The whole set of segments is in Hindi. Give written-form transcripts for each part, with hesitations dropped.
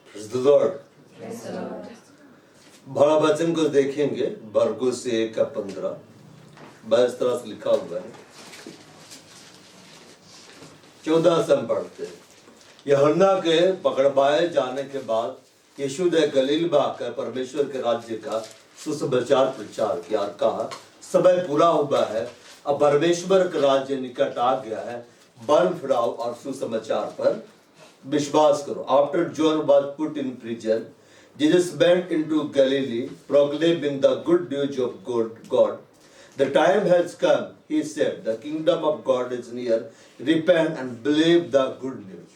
Praise the Lord. भला वचन को देखेंगे मरकुस 1:15 22 तरह से लिखा हुआ है। 14 से हम पढ़ते हैं। यूहन्ना के पकड़वाए जाने के बाद यीशु ने गलील में आकर परमेश्वर के राज्य का सुसमाचार प्रचार किया और कहा, समय पूरा हुआ है, अब परमेश्वर का राज्य निकट आ गया है, बल फिराओ और सुसमाचार पर विश्वास करो। After John was put in prison, Jesus went into Galilee, proclaiming the good news of God. The time has come, he said, the kingdom of God is near. Repent and believe the good news.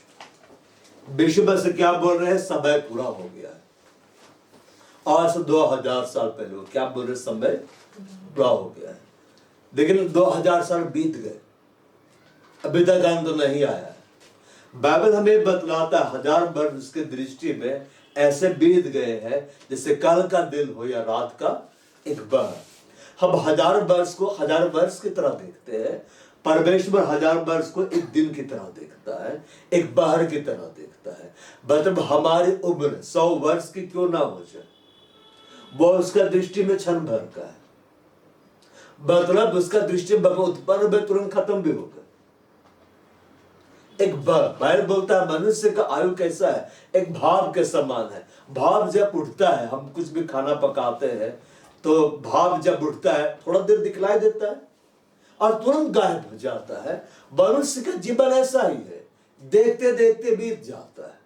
विश्व में से क्या बोल रहे हैं? समय पूरा हो गया है। आज से 2000 साल पहले क्या बोल रहे? समय पूरा हो गया है। लेकिन 2000 साल बीत गए, अभी तक अंत नहीं आया। बाइबल हमें बतलाता है 1000 वर्ष की दृष्टि में ऐसे बीत गए हैं जैसे कल का दिन हो या रात का एक बार। हम 1000 वर्ष को 1000 वर्ष की तरह देखते हैं, परमेश्वर 1000 वर्ष को एक दिन की तरह देखता है, एक बाहर की तरह देखता है। मतलब हमारी उम्र 100 वर्ष की क्यों ना हो जाए, वो उसका दृष्टि में क्षण भर का है। मतलब उसका दृष्टि में उत्पन्न में तुरंत खत्म भी होगा। एक बाइबल बोलता है मनुष्य का आयु कैसा है? एक भाप के समान है। भाप जब उठता है, हम कुछ भी खाना पकाते हैं तो भाप जब उठता है थोड़ा देर दिखलाई देता है और तुरंत गायब हो जाता है। मनुष्य का जीवन ऐसा ही है, देखते देखते बीत जाता है।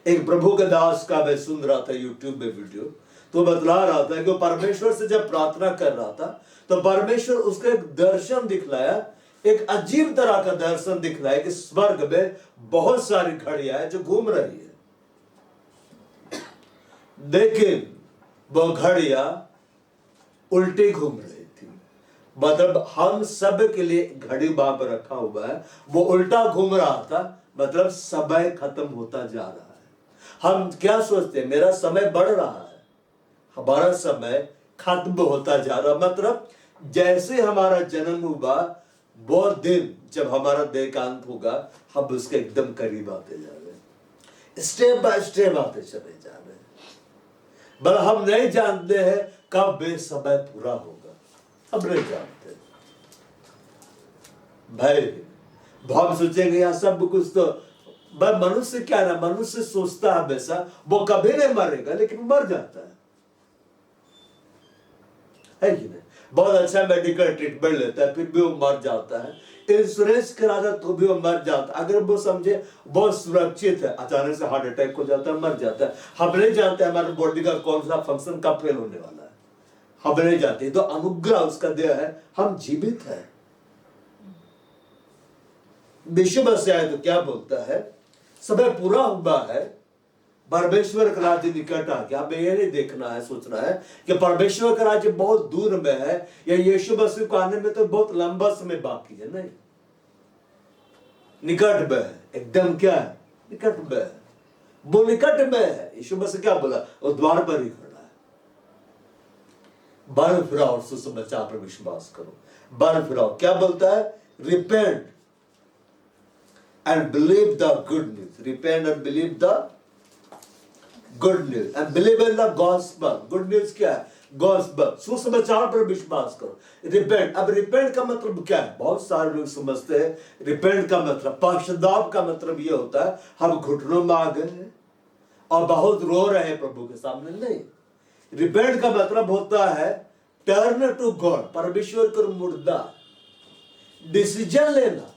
एक प्रभु के दास का मैं सुन रहा था यूट्यूब में वीडियो, तो बतला रहा था कि परमेश्वर से जब प्रार्थना कर रहा था तो परमेश्वर उसको एक दर्शन दिखलाया, एक अजीब तरह का दर्शन दिखलाया कि स्वर्ग में बहुत सारी घड़ियां हैं जो घूम रही है, लेकिन वो घड़ियां उल्टी घूम रही थी। मतलब हम सब के लिए घड़ी वहां पर रखा हुआ है, वो उल्टा घूम रहा था। मतलब समय खत्म होता जा रहा है। हम क्या सोचते हैं? मेरा समय बढ़ रहा है, हमारा समय खत्म होता जा रहा। मतलब जैसे हमारा जन्म हुआ वो दिन जब हमारा देह का अंत होगा, हम उसके एकदम करीब आते जा रहे हैं, स्टेप बाय स्टेप आते चले जा रहे हैं। पर हम नहीं जानते हैं कब वे समय पूरा होगा, हम नहीं जानते भाई। हम सोचेंगे यार सब कुछ तो मनुष्य क्या है ना, मनुष्य सोचता है हमेशा वो कभी नहीं मरेगा, लेकिन मर जाता है कि नहीं? बहुत अच्छा मेडिकल ट्रीटमेंट लेता है फिर भी वो मर जाता है। इंश्योरेंस कराता तो भी वो मर जाता है। अगर वो समझे बहुत सुरक्षित है, अचानक से हार्ट अटैक हो जाता है, मर जाता है। हम नहीं जानते हमारे बॉडी का कौन सा फंक्शन कब फेल होने वाला है, हम नहीं जानते। तो अनुग्रह उसका दिया है, हम जीवित है। विश्व में से आए तो क्या बोलता है? समय पूरा हुआ है, परमेश्वर का राज्य निकट आ गया। हमें ये नहीं देखना है, सोचना है कि परमेश्वर का राज्य बहुत दूर में है या यीशु मसीह को आने में तो बहुत लंबा समय बाकी है। नहीं, निकट में है, एकदम क्या है? निकट में है, वो निकट में है। यीशु मसीह क्या बोला? वो द्वार पर ही खड़ा है। बल फिराओ और सुसमाचार पर विश्वास करो। बल फिराओ क्या बोलता है? Repent and believe the good news. Repent and believe the good news and believe in the gospel. Good news क्या है? गॉस्पेल, सुसमाचार पर विश्वास करो। रिपेंट, अब रिपेंट का मतलब क्या है? बहुत सारे लोग समझते हैं रिपेंट का मतलब, पश्चाताप का मतलब ये होता है हम घुटनों में आ गए हैं और बहुत रो रहे हैं प्रभु के सामने। नहीं, रिपेंट का मतलब होता है टर्न टू गॉड, परमेश्वर को मुड़ना, डिसीजन लेना।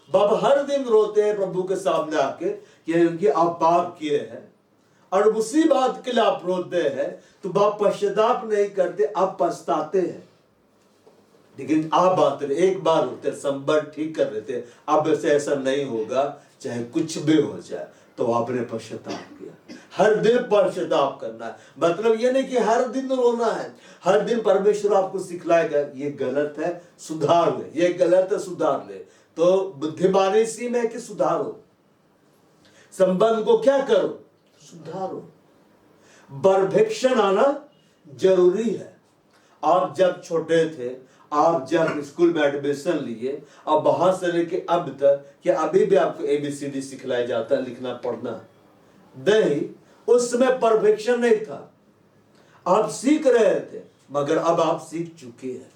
बाबा हर दिन रोते हैं प्रभु के सामने आके क्योंकि आप पाप किए हैं, और उसी बात के लिए आप रोते हैं। तो आप पश्चाताप नहीं करते, आप पछताते हैं। लेकिन आप बात एक बार होते संबंध ठीक कर लेते, अब ऐसे ऐसा नहीं होगा चाहे कुछ भी हो जाए। तो आपने पश्चाताप किया। हर दिन पश्चाताप करना है, मतलब ये नहीं कि हर दिन रोना है। हर दिन परमेश्वर आपको सिखलाएगा ये गलत है सुधार ले, ये गलत है सुधार ले। तो बुद्धिमानी सी में कि सुधारो, संबंध को क्या करो? सुधारो। परफेक्शन आना जरूरी है। आप जब छोटे थे, आप जब स्कूल में एडमिशन लिए, और वहां से लेके अब तक, कि अभी भी आपको ABCD सिखलाया जाता है, लिखना पढ़ना? नहीं, उस समय परफेक्शन नहीं था, आप सीख रहे थे, मगर अब आप सीख चुके हैं।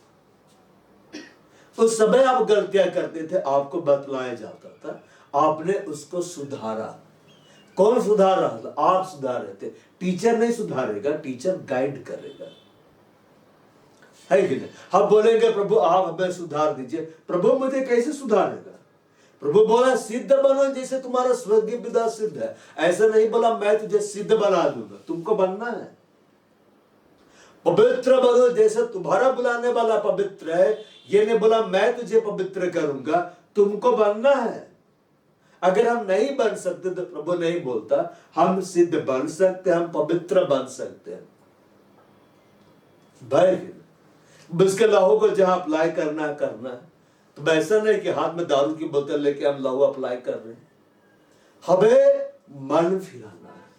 उस समय आप गलतियां करते थे, आपको बतलाया जाता था, आपने उसको सुधारा। कौन सुधार रहा था? आप सुधार रहे थे। टीचर नहीं सुधारेगा, टीचर गाइड करेगा, है कि नहीं? हम बोलेंगे प्रभु आप हमें सुधार दीजिए, प्रभु मुझे कैसे सुधारेगा? प्रभु बोला सिद्ध बनो जैसे तुम्हारा स्वर्गीय पिता सिद्ध है। ऐसा नहीं बोला मैं तुझे सिद्ध बना दूंगा, तुमको बनना है। पवित्र बनो जैसे तुम्हारा बुलाने वाला पवित्र है, ये नहीं बोला मैं तुझे पवित्र करूंगा, तुमको बनना है। अगर हम नहीं बन सकते तो प्रभु नहीं बोलता हम सिद्ध बन सकते, हम पवित्र बन सकते हैं। भाई उसके लहू को जहां अप्लाई करना है करना है। तो ऐसा नहीं कि हाथ में दारू की बोतल लेके हम लहू अप्लाई कर रहे हैं। हमें मन फिराना है,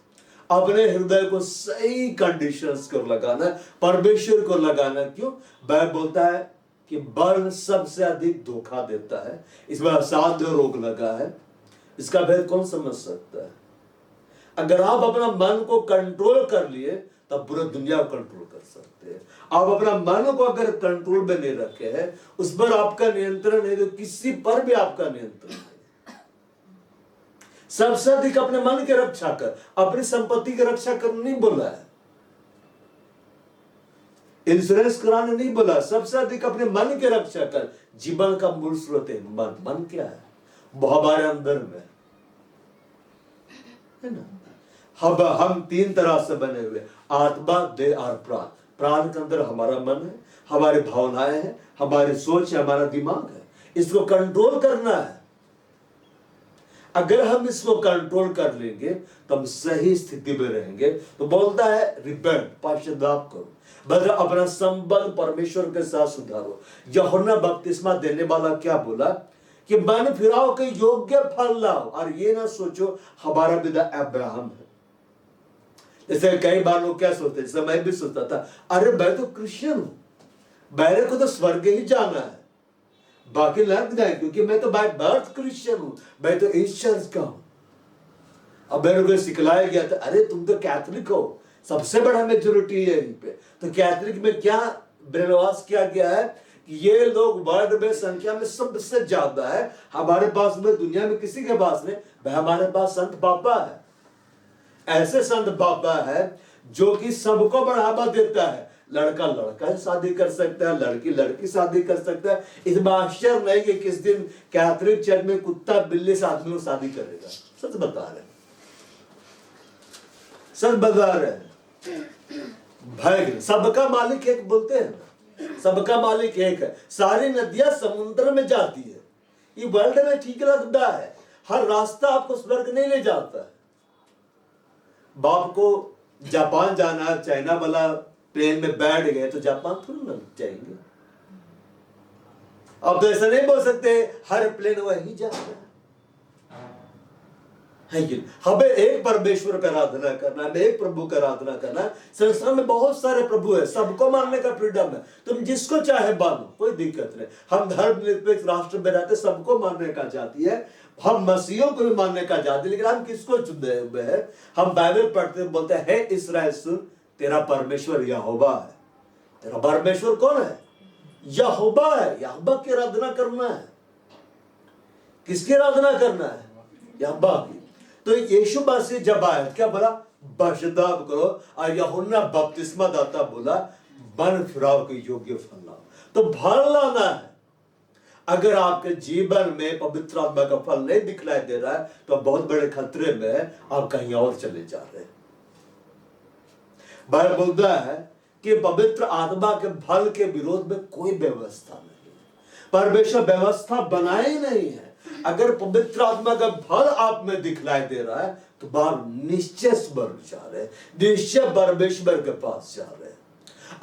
अपने हृदय को सही कंडीशंस को लगाना है, परमेश्वर को लगाना। क्यों? बाइबल बोलता है कि बल सबसे अधिक धोखा देता है, इसमें असाध्य रोग लगा है। इसका भेद कौन समझ सकता है? अगर आप अपना मन को कंट्रोल कर लिए तब पूरी दुनिया को कंट्रोल कर सकते हैं। आप अपना मन को अगर कंट्रोल में नहीं रखे हैं, उस पर आपका नियंत्रण है, तो किसी पर भी आपका नियंत्रण नहीं। सबसे अधिक अपने मन की रक्षा कर, अपनी संपत्ति की रक्षा कर नहीं बोला है, इंश्योरेंस कराने नहीं बोला। सबसे अधिक अपने मन की रक्षा कर। जीवन का मूल स्रोत है मन। मन क्या है? वो हमारे अंदर में है ना। हम तीन तरह से बने हुए, आत्मा, देह और प्राण। प्राण के अंदर हमारा मन है, हमारी भावनाएं हैं, हमारी सोच है, हमारा दिमाग है। इसको कंट्रोल करना है। अगर हम इसको कंट्रोल कर लेंगे तो हम सही स्थिति में रहेंगे। तो बोलता है रिपेंट, पश्चाताप करो, मतलब अपना संबंध परमेश्वर के साथ सुधारो। यूहन्ना बपतिस्मा देने वाला क्या बोला कि मन फिराओ के योग्य फल लाओ, और ये ना सोचो हमारा पिता अब्राहम है। जैसे कई बार लोग क्या सोचते हैं, जैसे मैं भी सोचता था, अरे मैं तो क्रिश्चियन हूं, मेरे को तो स्वर्ग ही जाना है, बाकी लग जाए, क्योंकि मैं तो बाय बर्थ क्रिश्चियन हूं, मैं तो इस चर्च का हूं। अब मेरे को सिखलाया गया था, अरे तुम तो कैथोलिक हो, सबसे बड़ा मेजोरिटी है यहीं पे। तो कैथोलिक में क्या ब्रेनवाश किया गया है कि ये लोग वर्ल्ड में संख्या में सबसे ज्यादा है, हमारे पास में दुनिया में किसी के पास नहीं, भाई हमारे पास संत बाबा है। ऐसे संत बाबा है जो कि सबको बढ़ावा देता है। लड़का लड़का शादी कर सकता है, लड़की लड़की शादी कर सकता है। इसमें आश्चर्य नहीं कि किस दिन कैथोलिक चर्च में कुत्ता बिल्ली से आदमी शादी करेगा। सच बता रहे हैं, सच बता रहे हैं भाई। सबका मालिक एक बोलते हैं ना, सबका मालिक एक है। सारी नदियां समुद्र में जाती है। ये वर्ल्ड में ठीक लगता है, हर रास्ता आपको स्वर्ग नहीं ले जाता है। बाप को जापान जाना है, चाइना वाला प्लेन में बैठ गए तो जापान थोड़ी ना जाएंगे। अब तो ऐसा नहीं बोल सकते हर प्लेन वही जाता है कि हमें एक परमेश्वर का आराधना करना है, एक प्रभु का आराधना करना है। संसार में बहुत सारे प्रभु है, सबको मानने का फ्रीडम है, तुम जिसको चाहे मानो, कोई दिक्कत नहीं। हम धर्मनिरपेक्ष राष्ट्र में रहते, सबको मानने का जाती है, हम मसीहों को भी मानने का जाती है, लेकिन हम किसको चुने हुए हैं? हम बाइबल पढ़ते बोलते हैं, हे इस्राएल सुन, तेरा परमेश्वर यहोवा है। तेरा परमेश्वर कौन है? यहोवा है। यहोवा की आराधना करना है। किसकी आराधना करना है? यहोवा की। तो यीशु मसीह जब आया क्या बोला? पश्चाताप करो। और यूहन्ना बपतिस्मा दाता बोला मन फिराओ के योग्य फल लाओ। तो फल लाना है। अगर आपके जीवन में पवित्र आत्मा का फल नहीं दिखलाई दे रहा है तो बहुत बड़े खतरे में है, आप कहीं और चले जा रहे हैं। बाइबल बोलता है कि पवित्र आत्मा के फल के विरोध में कोई व्यवस्था नहीं है। परमेश्वर व्यवस्था बनाए ही नहीं है। अगर पवित्र आत्मा का फल आप में दिखलाई दे रहा है तो आप निश्चय स्वर्ग जा रहे हैं, निश्चय परमेश्वर के पास जा रहे हैं।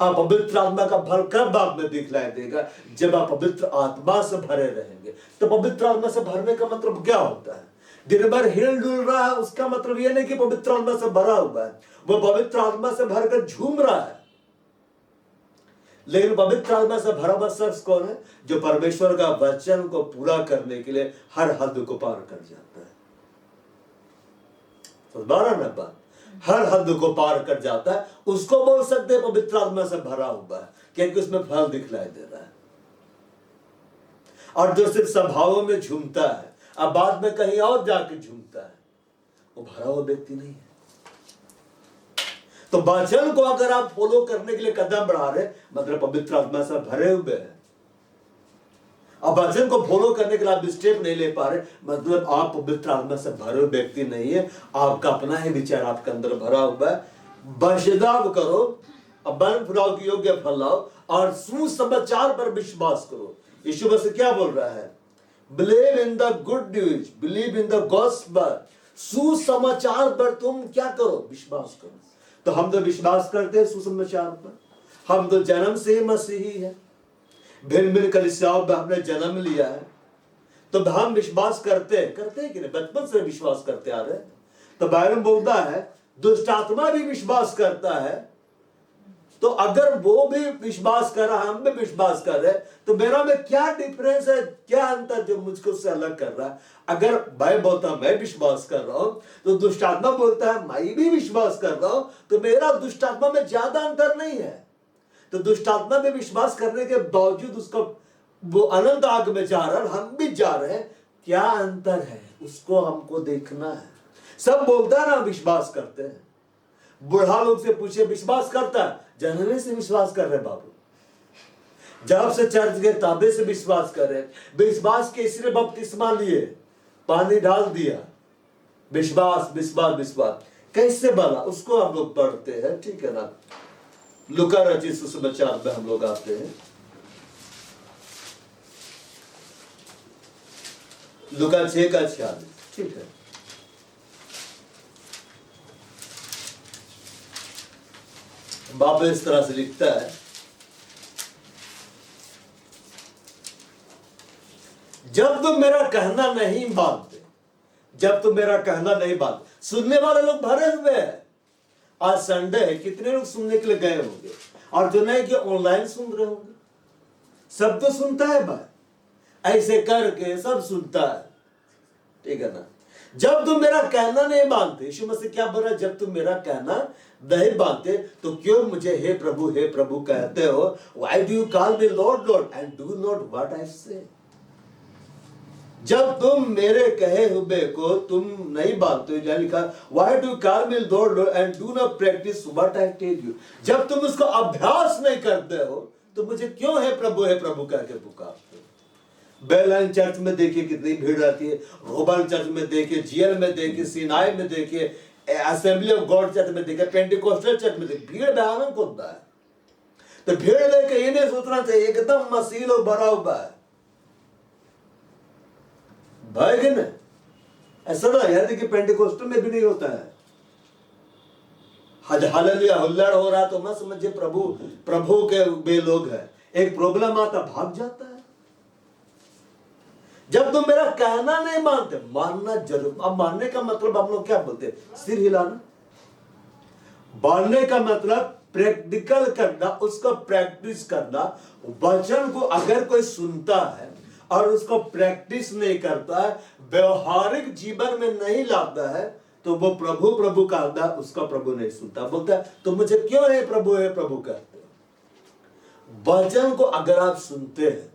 आप पवित्र आत्मा का फल कब आप में दिखलाई देगा? जब आप पवित्र आत्मा से भरे रहेंगे। तो पवित्र आत्मा से भरने का मतलब क्या होता है? दिन भर हिल डुल रहा है, उसका मतलब यह नहीं कि पवित्र आत्मा से भरा हुआ है, वो पवित्र आत्मा से भरकर झूम रहा है। लेकिन पवित्र आत्मा से भरा हुआ शख्स कौन है? जो परमेश्वर का वचन को पूरा करने के लिए हर हद को पार कर जाता है। दोबारा ना बात, हर हद को पार कर जाता है, उसको बोल सकते हैं पवित्र आत्मा से भरा हुआ है, क्योंकि उसमें फल दिखलाई दे रहा है। और जो सिर्फ सभाओं में झूमता है अब बाद में कहीं और जाके झूमता है, वो भरा हुआ व्यक्ति नहीं है। तो वचन को अगर आप फॉलो करने के लिए कदम बढ़ा रहे, मतलब पवित्र आत्मा से भरे हुए हैं। अब वचन को फॉलो करने के लिए आप स्टेप नहीं ले पा रहे, मतलब आप पवित्र आत्मा से भरे हुए व्यक्ति नहीं है, आपका अपना ही विचार आपके अंदर भरा हुआ है। बशदाव करो, बन फुलाओ की योग्य फल लाओ और सुसमाचार पर विश्वास करो। यीशु मसीह क्या बोल रहा है? Believe in the good news, believe in the gospel. सुसमाचार पर तुम क्या करो? विश्वास करो। तो हम तो विश्वास करते हैं सुसमाचार पर, हम तो जन्म से ही मसीही है, भिन्न भिन्न कलीसियाओं में हमने जन्म लिया है, तो हम विश्वास करते हैं कि नहीं? बचपन से विश्वास करते आ रहे हैं। तो बाइबल बोलता है दुष्ट आत्मा भी विश्वास करता है। तो अगर वो भी विश्वास कर रहा, हम भी विश्वास कर रहे, तो मेरा में क्या डिफरेंस है, क्या अंतर जो मुझको उससे अलग कर रहा है? अगर बाइबल बोलता है मैं विश्वास कर रहा हूं, तो दुष्ट आत्मा बोलता है मैं भी विश्वास कर रहा हूं, तो मेरा दुष्ट आत्मा में ज्यादा अंतर नहीं है। तो दुष्ट आत्मा में विश्वास करने के बावजूद उसका वो अनंत आग में जा रहा है, हम भी जा रहे हैं, क्या अंतर है उसको हमको देखना है। सब बोलता है ना विश्वास करते हैं, बुढ़ा लोग से पूछे विश्वास करता है, जनने से विश्वास कर रहे बाबू, जब से चर्च के ताबे से विश्वास कर रहे, विश्वास के इसलिए बपतिस्मा लिए, पानी डाल दिया, विश्वास विश्वास विश्वास कैसे बना उसको हम लोग पढ़ते हैं, ठीक है ना। लूका रचित सुसमाचार में हम लोग आते हैं, लूका 6:46, ठीक है। बाप इस तरह से लिखता है, जब तुम मेरा कहना नहीं मानते, जब तुम मेरा कहना नहीं मानते। सुनने वाले लोग भरे हुए हैं, आज संडे है, कितने लोग सुनने के लिए गए होंगे, और जो नहीं कि ऑनलाइन सुन रहे होंगे। सब तो सुनता है भाई, ऐसे करके सब सुनता है, ठीक है ना। जब तुम मेरा कहना नहीं मानते, यीशु मसीह क्या बोल रहा है? जब तुम मेरा कहना नहीं मानते तो क्यों मुझे हे प्रभु कहते हो? Why do you call me Lord, Lord and do not what I say? जब तुम मेरे कहे हुए को तुम नहीं मानते, जहाँ लिखा Why do you call me Lord, Lord and do not practice what I tell you? जब तुम उसको अभ्यास नहीं करते हो तो मुझे क्यों हे प्रभु कह के पुकारते हो? बेलाइन चर्च में देखिए कितनी भीड़ रहती है, रोबन चर्च में देखिए, जीएल में देखिए, सिनाई में देखिए, असेंबली ऑफ गॉड चर्च में देखिए, पेंटिकोस्टल चर्च में देखिए, भीड़ भयानक होता है। तो भीड़ लेके ये नहीं सोचना चाहिए एकदम मसीह लोग भरा हुआ है भाई कि नहीं, ऐसा ना यार देखिए पेंटिकोस्टल में भी नहीं होता है। हालेलुया हुल्लड़ हो रहा तो मत समझिए प्रभु के वे लोग हैं। एक प्रॉब्लम आता भाग जाता है। जब तुम मेरा कहना नहीं मानते, मानना जरूर। अब मानने का मतलब हम लोग क्या बोलते हैं? सिर हिलाना। मानने का मतलब प्रैक्टिकल करना, उसको प्रैक्टिस करना। वचन को अगर कोई सुनता है और उसको प्रैक्टिस नहीं करता है, व्यवहारिक जीवन में नहीं लाता है, तो वो प्रभु कहता है, उसका प्रभु नहीं सुनता। बोलता है तो मुझे क्यों है प्रभु कहते हो? वचन को अगर आप सुनते हैं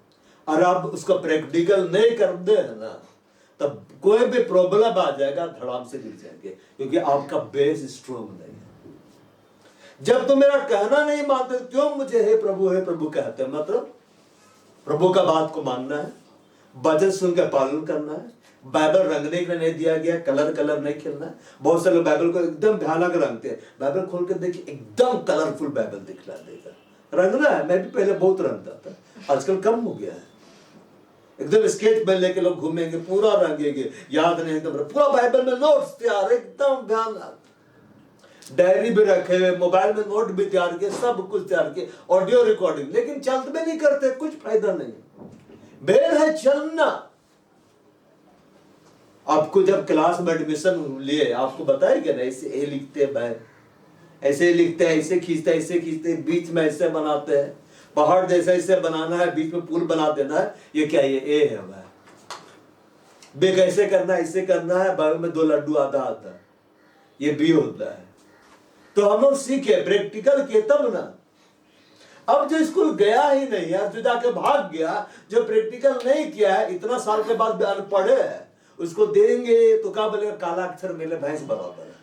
और आप उसको प्रैक्टिकल नहीं करते हैं ना, तब कोई भी प्रॉब्लम आ जाएगा, धड़ाम से गिर जाएंगे, क्योंकि आपका बेस स्ट्रॉन्ग नहीं है। जब तुम मेरा कहना नहीं मानते क्यों मुझे हे प्रभु कहते हैं? मतलब प्रभु का बात को मानना है, वचन सुन के पालन करना है। बाइबल रंगने के लिए नहीं दिया गया, कलर नहीं खेलना है। बहुत सारे लोग बाइबल को एकदम भयानक रंगते हैं। बाइबल खोल के देखिए, एकदम कलरफुल बाइबल दिखला देगा। रंगना है, मैं भी पहले बहुत रंगता था, आजकल कम हो गया है। एकदम स्केच पेन लेके लोग घूमेंगे, पूरा रंगेंगे, याद नहीं एकदम पूरा बाइबल में नोट्स तैयार, एकदम भयानक। डायरी भी रखे हुए, मोबाइल में नोट भी तैयार किए, सब कुछ तैयार किए, ऑडियो रिकॉर्डिंग, लेकिन चलते में नहीं करते, कुछ फायदा नहीं। बेर है चलना। आपको जब क्लास में एडमिशन लिए आपको बताया क्या ना, ऐसे ए लिखते हैं, ऐसे लिखते हैं, ऐसे खींचते हैं, बीच में ऐसे बनाते हैं, पहाड़ जैसा ऐसे बनाना है, बीच में पुल बना देना है। ये क्या, ये ए है भाई। बे कैसे करना है, ऐसे करना है, बाइबल में 2 लड्डू आधा। ये बी होता है। तो हम लोग सीखे, प्रैक्टिकल किए तब ना। अब जो स्कूल गया ही नहीं है, जो जाके भाग गया, जो प्रैक्टिकल नहीं किया है, इतना साल के बाद अनपढ़ है, उसको देंगे तो क्या बोलेगा, काला अक्षर मेले भैंस बराबर है,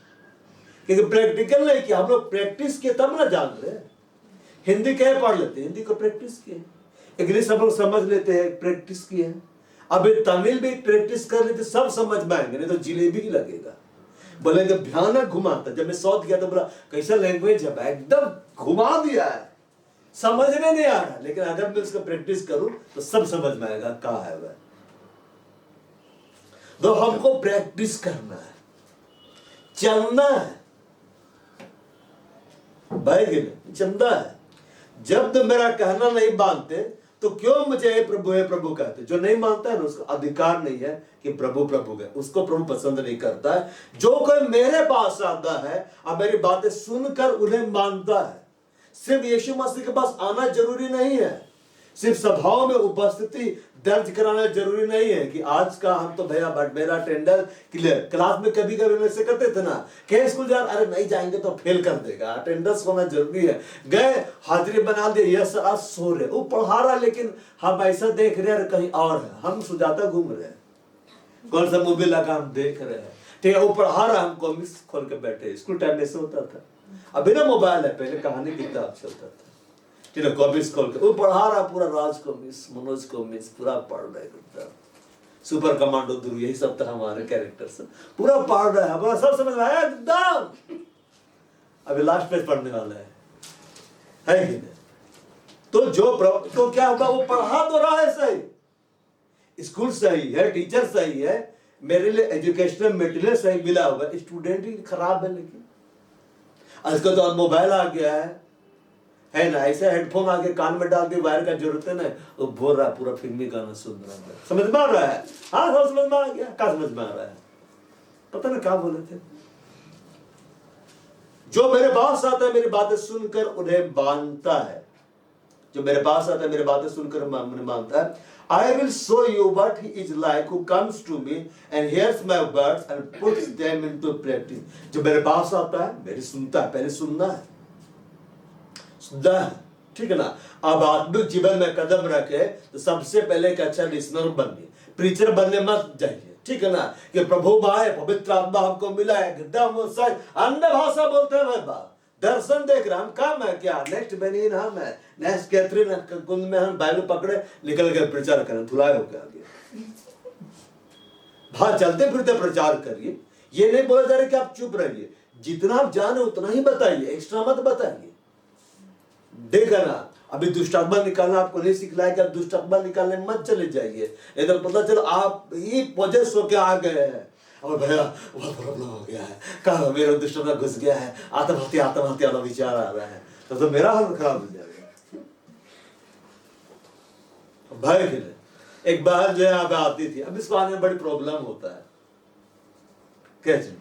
क्योंकि प्रैक्टिकल नहीं किया। हम लोग प्रैक्टिस किए तब ना जान रहे। हिंदी कहे पढ़ लेते, हिंदी को प्रैक्टिस किए। इंग्लिश हम लोग समझ लेते हैं, प्रैक्टिस किए। अभी तमिल भी प्रैक्टिस कर लेते, सब समझ में आएंगे, नहीं तो जिलेबी ही लगेगा। बोलेंगे भयानक घुमाता। जब मैं साउथ गया तो बोला कैसा लैंग्वेज है, एकदम घुमा दिया है, समझ में नहीं आ रहा। लेकिन अगर मैं उसका प्रैक्टिस करूं तो सब समझ में आएगा कहा है वह। तो हमको प्रैक्टिस करना है, चलना है भाई, चलना है। जब तो मेरा कहना नहीं मानते तो क्यों मुझे हे प्रभु कहते। जो नहीं मानता है ना, उसका अधिकार नहीं है कि प्रभु प्रभु है, उसको प्रभु पसंद नहीं करता है। जो कोई मेरे पास आता है और मेरी बातें सुनकर उन्हें मानता है। सिर्फ यीशु मसीह के पास आना जरूरी नहीं है, सिर्फ सभाओं में उपस्थिति दर्ज कराना जरूरी नहीं है कि आज का हम तो भैया मेरा अटेंडेंस क्लियर। क्लास में कभी कभी ऐसे करते थे ना, कहे स्कूल जा, अरे नहीं जाएंगे तो फेल कर देगा, अटेंडेंस होना जरूरी है। गए, हाजिरी बना दे, यस आज सो रहे, वो पढ़ा रहा, लेकिन हम ऐसा देख रहे हैं कहीं और है, हम सुजाता घूम रहे हैं, कौन सा मूवी लगा हम देख रहे हैं, ठीक है। वो पढ़ा रहा, हम कॉमिक्स खोल के बैठे। स्कूल टाइम में ऐसा होता था, अभी ना मोबाइल है, पहले कहानी किताब चलता था, ठीक है, कॉमिक्स खोल के वो पढ़ा रहा, पूरा राज कॉमिक्स, मनोज कॉमिक्स पूरा पढ़ रहे हैं, सुपर कमांडो ध्रुव, यही सब था हमारे कैरेक्टर्स, पूरा पढ़ रहा है, हमारा सब समझ में आया एकदम। अभी लास्ट पेज पढ़ने वाला है कि नहीं? तो तो क्या होगा, वो पढ़ा तो रहा है सही, स्कूल सही है, टीचर सही है, मेरे लिए एजुकेशनल मटेरियल सही मिला होगा, स्टूडेंट ही खराब है। लेकिन आजकल तो मोबाइल आ गया है ना, ऐसे हेडफोन आके कान में डाल के वायर का जरूरत है ना, वो बोल रहा है पूरा फिल्मी गाना सुन रहा है, समझ में आ रहा है? हाँ सब समझ में आ गया, क्या समझ में आ रहा है, पता ना क्या बोले थे। जो मेरे पास आता है मेरी बातें सुनकर उन्हें मानता है, जो मेरे पास आता है मेरी बातें सुनकर मानता है। I will show you what he is like who comes to me and hears my words and puts them into practice. जो मेरे पास आता है मेरी सुनता है, पहले सुनना है, ठीक है ना। अब आत्मिक जीवन में कदम रखे तो सबसे पहले एक अच्छा लिसनर बनिए, प्रीचर बनने मत जाइए, ठीक है ना। कि प्रभु भाई पवित्र आत्मा हमको मिला है, एकदम सच अन्य भाषा बोलते हैं भाई, दर्शन देख रहे हम, काम है क्या, नेक्स्ट बेनिन हम है, नेक्स्ट कैथरीन कुंड में हम बाइबल पकड़े निकल गए प्रचार करें, धुलाए होकर आ गए। भाई चलते फिरते प्रचार करिए, ये नहीं बोला जा रहा कि आप चुप रहिए, जितना आप जाने उतना ही बताइए, एक्स्ट्रा मत बताइए। देखा ना, अभी दुष्ट आत्मा निकालना आपको नहीं सिखलाया कि आप दुष्ट आत्मा निकालने मत चले जाइए, इधर पता चलो आप ही पोजेस होके आ गए हैं, और भैया वो प्रॉब्लम हो गया है, कहा मेरा दुष्ट आत्मा घुस गया है, आत्महत्या वाला विचार आ रहा है, तो मेरा हाल खराब हो जाएगा। भाई खेले एक बार जो है आती थी, अब इसको आने में बड़ी प्रॉब्लम होता है, कैसे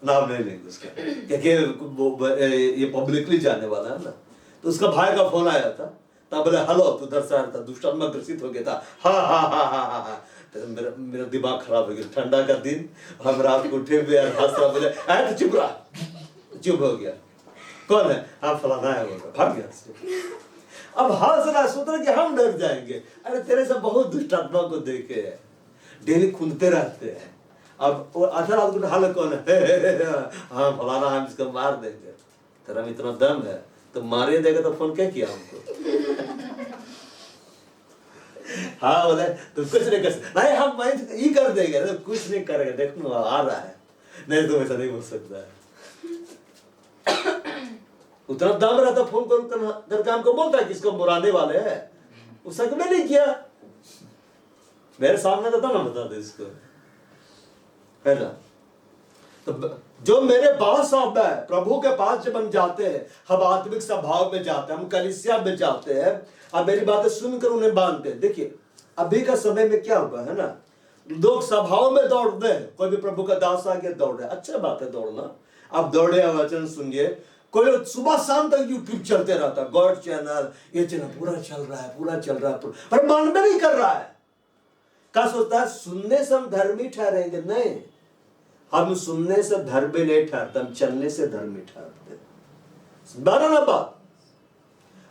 नाम नहीं लेंगे उसका, क्योंकि ये पब्लिकली जाने वाला है ना। तो उसका भाई का फोन आया था, तब बोले हेलो, तो दर्शा था, दुष्टात्मा ग्रसित हो गया था, हाँ हाँ हाँ हाँ हाँ हाँ, तो मेरा दिमाग खराब हो गया, ठंडा का दिन, हम रात को उठे हुए हंस रहा, बोले तो चुप रहा, चुप हो गया, कौन है, हाँ फलाना है, बोल भाग गया। अब हंस रहा, सोच रहा कि हम डर जाएंगे, अरे तेरे से बहुत दुष्टात्मा को देखे हैं, डेली खुलते रहते हैं। अब वो आधा रात को हाल कौन है, हाँ फलाना, हम इसको मार देंगे, तेरा में इतना दम है तो मारे देगा, तो फोन क्या किया हमको। हाँ बोले तो कुछ नहीं कर सकते, नहीं हम ये कर देंगे, तो कुछ नहीं करेगा, देखो आ रहा है, नहीं तो ऐसा नहीं हो सकता है। उतना दम रहता, फोन करके हमको बोलता है किसको मुराने वाले हैं, उसका मैं नहीं किया, मेरे सामने तो ना बता दे इसको, है ना। तो जो मेरे पास आता है, प्रभु के पास जब हम जाते हैं, हम आत्मिक स्वभाव में जाते हैं, हम कलीसिया में जाते हैं, अब मेरी बातें सुनकर उन्हें बांधते हैं। देखिए अभी का समय में क्या हुआ है ना, लोग सभाओं में दौड़ते हैं, कोई भी प्रभु का दास आ गया दौड़ रहे, अच्छा बात है दौड़ना, आप दौड़े वचन सुनिए। कोई सुबह शाम तक यूट्यूब चलते रहता, गॉड चैनल, ये चैनल पूरा चल रहा है, पर मन में नहीं कर रहा है, क्या सोचता है सुनने से हम धर्मी ठहरेंगे, नहीं, हम सुनने से धर्मी नहीं ठहरते, हम चलने से धर्मी ठहरते। बारह ना बात,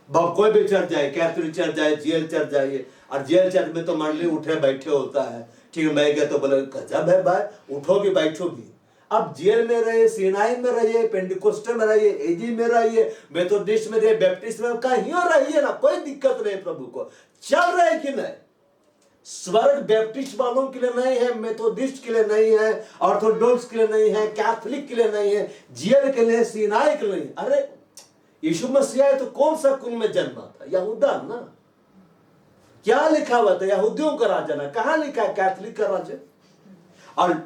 कोई भी चर्च जाए, कैथोलिक चर्च जाए, जेल चर्च जाइए, और जेल चर्च में तो मंडली उठे बैठे होता है, ठीक है। मैं गया तो बोले गजब है भाई, उठो भी बैठो भी। अब जेल में रहिए, सीनाई में रहिए, पेंटिकोस्टे में रहिए, एजी में रहिए, मेथोडिस्ट में रहिए, बैप्टिस्ट में, कहीं रहिए ना, कोई दिक्कत नहीं। प्रभु को चल रहे कि नहीं? स्वर्ग बैप्टिस्ट वालों के लिए नहीं है, मेथोडिस्ट के लिए नहीं है, ऑर्थोडॉक्स के लिए नहीं है, कैथोलिक के लिए नहीं है, जेल के लिए, सीनाई के लिए। अरे यीशु मसीह तो कौन सा कुल में जन्मा था? यहूदा ना। क्या लिखा हुआ था? यहूदियों का राजा ना। कहां लिखा है कैथोलिक का राजा? और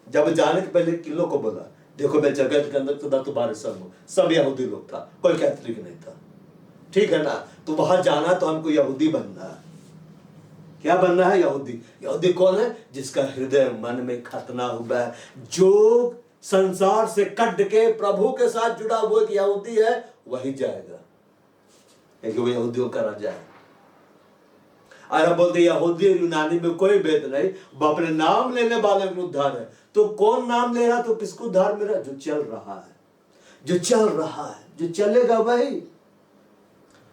जब जाने के पहले किलो को बोला, देखो मैं जगत के अंदर खुदा तुम्हारे संग हूं। सब यहूदी लोग था, कोई कैथोलिक नहीं था, ठीक है ना। तो वहां जाना तो हमको यहूदी बनना है। क्या बनना है? यहूदी। यहूदी कौन है? जिसका हृदय मन में खतना हुआ है, जो संसार से कट के प्रभु के साथ जुड़ा हुआ एक यहूदी है, वही जाएगा, क्योंकि वो यहूदियों का राजा है। और बोलते यहूदी यूनानी में कोई भेद नहीं, वो अपने नाम लेने वाले में उद्धार है। तो कौन नाम ले रहा, तो किसको उद्धार मिल रहा? जो चल रहा है, जो चल रहा है, जो चलेगा वही,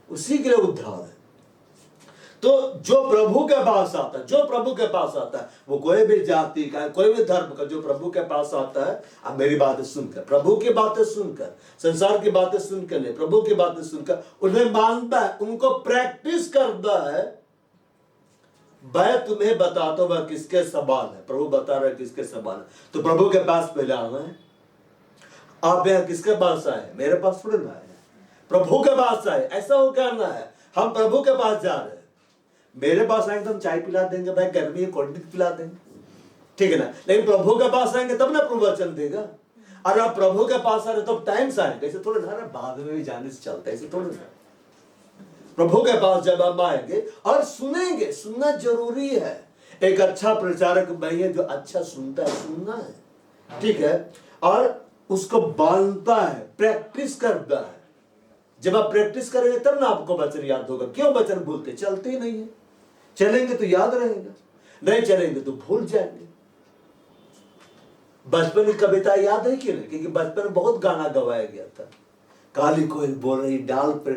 उसी के लिए उद्धार है। तो जो प्रभु के पास आता है, जो प्रभु के पास आता है, वो कोई भी जाति का, कोई भी धर्म का, जो प्रभु के पास आता है, अब मेरी बातें सुनकर, प्रभु की बातें सुनकर, संसार की बातें सुनकर नहीं, प्रभु की बातें सुनकर उन्हें मानता है, उनको प्रैक्टिस करता है। मैं तुम्हें बताता हूं किसके सवाल है। प्रभु बता रहे किसके सवाल है। तो प्रभु के पास पहले आना है। आप यहाँ किसके पास आए? मेरे पास थोड़े ना आए, प्रभु के पास आए। ऐसा हो करना है, हम प्रभु के पास जा रहे हैं। मेरे पास आएंगे तो हम चाय पिला देंगे, भाई गर्मी है कोल्ड ड्रिंक पिला देंगे, ठीक है ना। लेकिन प्रभु के पास आएंगे तब ना प्रभु वचन देगा। और आप प्रभु के पास आ रहे तो टाइम से आएंगे, ऐसे थोड़े ना बाद में भी जाने से चलता है, ऐसे थोड़े ना। प्रभु के पास जब हम आएंगे और सुनेंगे, सुनना जरूरी है। एक अच्छा प्रचारक वही है जो अच्छा सुनता है, सुनना है, ठीक है, और उसको बांधता है, प्रैक्टिस करता है। जब आप प्रैक्टिस करेंगे तब ना आपको वचन याद होगा। क्यों वचन भूलते? चलते ही नहीं है। चलेंगे तो याद रहेगा, नहीं चलेंगे तो भूल जाएंगे। बचपन की कविता याद है कि नहीं? क्योंकि बचपन में बहुत गाना गवाया गया था। काली कोयल बोल रही, डाल पे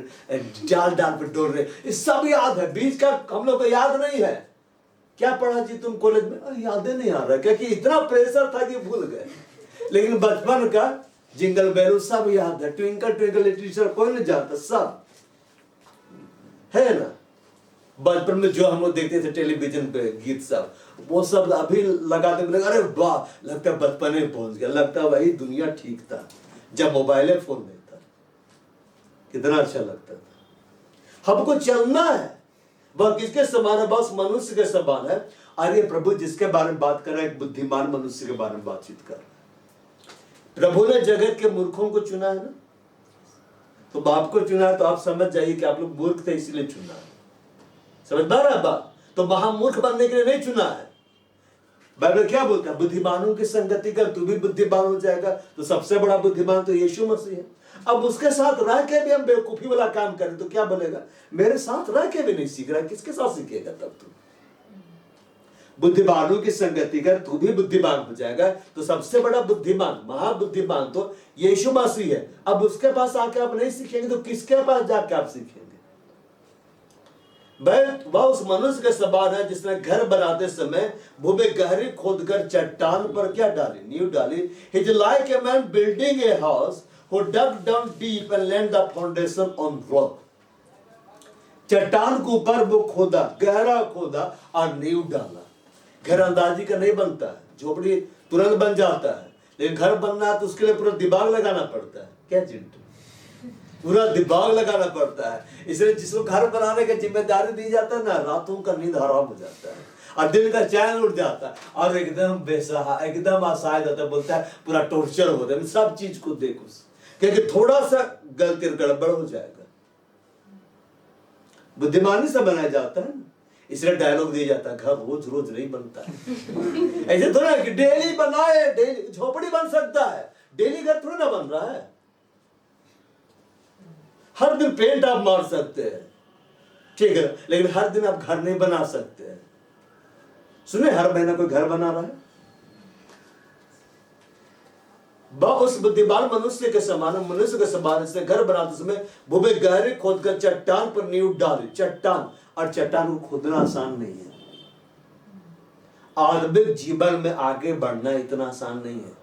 डोल रहे, ये सब याद है। बीच का हम लोग को याद नहीं है। क्या पढ़ा जी तुम कॉलेज में? याद नहीं आ रहा, क्योंकि इतना प्रेशर था कि भूल गए। लेकिन बचपन का जिंगल बेल सब याद है, ट्विंकल ट्विंकल लिटिल स्टार कोई नहीं जानता, सब है ना। बचपन में जो हम लोग देखते थे टेलीविजन पे गीत सब, वो सब अभी लगाते लगा, अरे वाह, लगता है बचपन में पहुंच गया, लगता है वही दुनिया ठीक था जब मोबाइल फोन नहीं था। कितना अच्छा लगता था। हमको चलना है, वह किसके समान है? बस मनुष्य के समान है। और ये प्रभु जिसके बारे में बात कर रहा है, एक बुद्धिमान मनुष्य के बारे में बातचीत कर रहा है। प्रभु ने जगत के मूर्खों को चुना है ना, तो बाप को चुना है, तो आप समझ जाइए कि आप लोग मूर्ख थे इसलिए चुना है। समझदार है बात? तो महामूर्ख बनने के लिए नहीं चुना है। बाइबल क्या बोलता है? बुद्धिमानों की संगति कर, तू भी बुद्धिमान हो जाएगा। तो सबसे बड़ा बुद्धिमान तो यीशु मसीह है। अब उसके साथ रह के भी हम बेवकूफी वाला काम करें तो क्या बोलेगा? मेरे साथ रह के भी नहीं सीख रहा, किसके साथ सीखेगा? तब तू बुद्धिमानों की संगति कर, तू भी बुद्धिमान हो जाएगा। तो सबसे बड़ा बुद्धिमान, महाबुद्धिमान तो यीशु मसीह है। अब उसके पास आके आप नहीं सीखेंगे तो किसके पास जाके आप सीखेंगे? वह उस मनुष्य के समान है जिसने घर बनाते समय भूमि गहरी खोदकर चट्टान पर क्या डाली? नींव डाली। He is like a man building a house who dug down deep and laid the foundation on rock. चट्टान के ऊपर वो खोदा, गहरा खोदा और नींव डाला। घर अंदाजी का नहीं बनता है, झोपड़ी तुरंत बन जाता है, लेकिन घर बनना है तो उसके लिए पूरा दिमाग लगाना पड़ता है। क्या चिंटू? पूरा दिमाग लगाना पड़ता है। इसलिए जिसको घर बनाने की जिम्मेदारी दी जाता है ना, रातों का नींद हराम हो जाता है और दिन का चैन उड़ जाता है और एकदम बेसहा, एकदम असहाय जाता है। बोलता है पूरा टॉर्चर होता है। सब चीज को देखो, क्योंकि थोड़ा सा गलती गड़बड़ हो जाएगा। बुद्धिमानी से बनाया जाता है, इसलिए डायलॉग दिया जाता है, घर रोज रोज नहीं बनता है। ऐसे थोड़ा कि डेली बनाए, डेली झोपड़ी बन सकता है, डेली घर थोड़ा ना बन रहा है। हर दिन पेंट आप मार सकते हैं, ठीक है, लेकिन हर दिन आप घर नहीं बना सकते हैं। सुने, हर महीना कोई घर बना रहा है, उस बुद्धिमान मनुष्य के समान, मनुष्य के समान इसने घर बनाते समय भूमि गहरी खोदकर चट्टान पर नींव डाली। चट्टान, और चट्टान को खोदना आसान नहीं है। आधुनिक जीवन में आगे बढ़ना इतना आसान नहीं है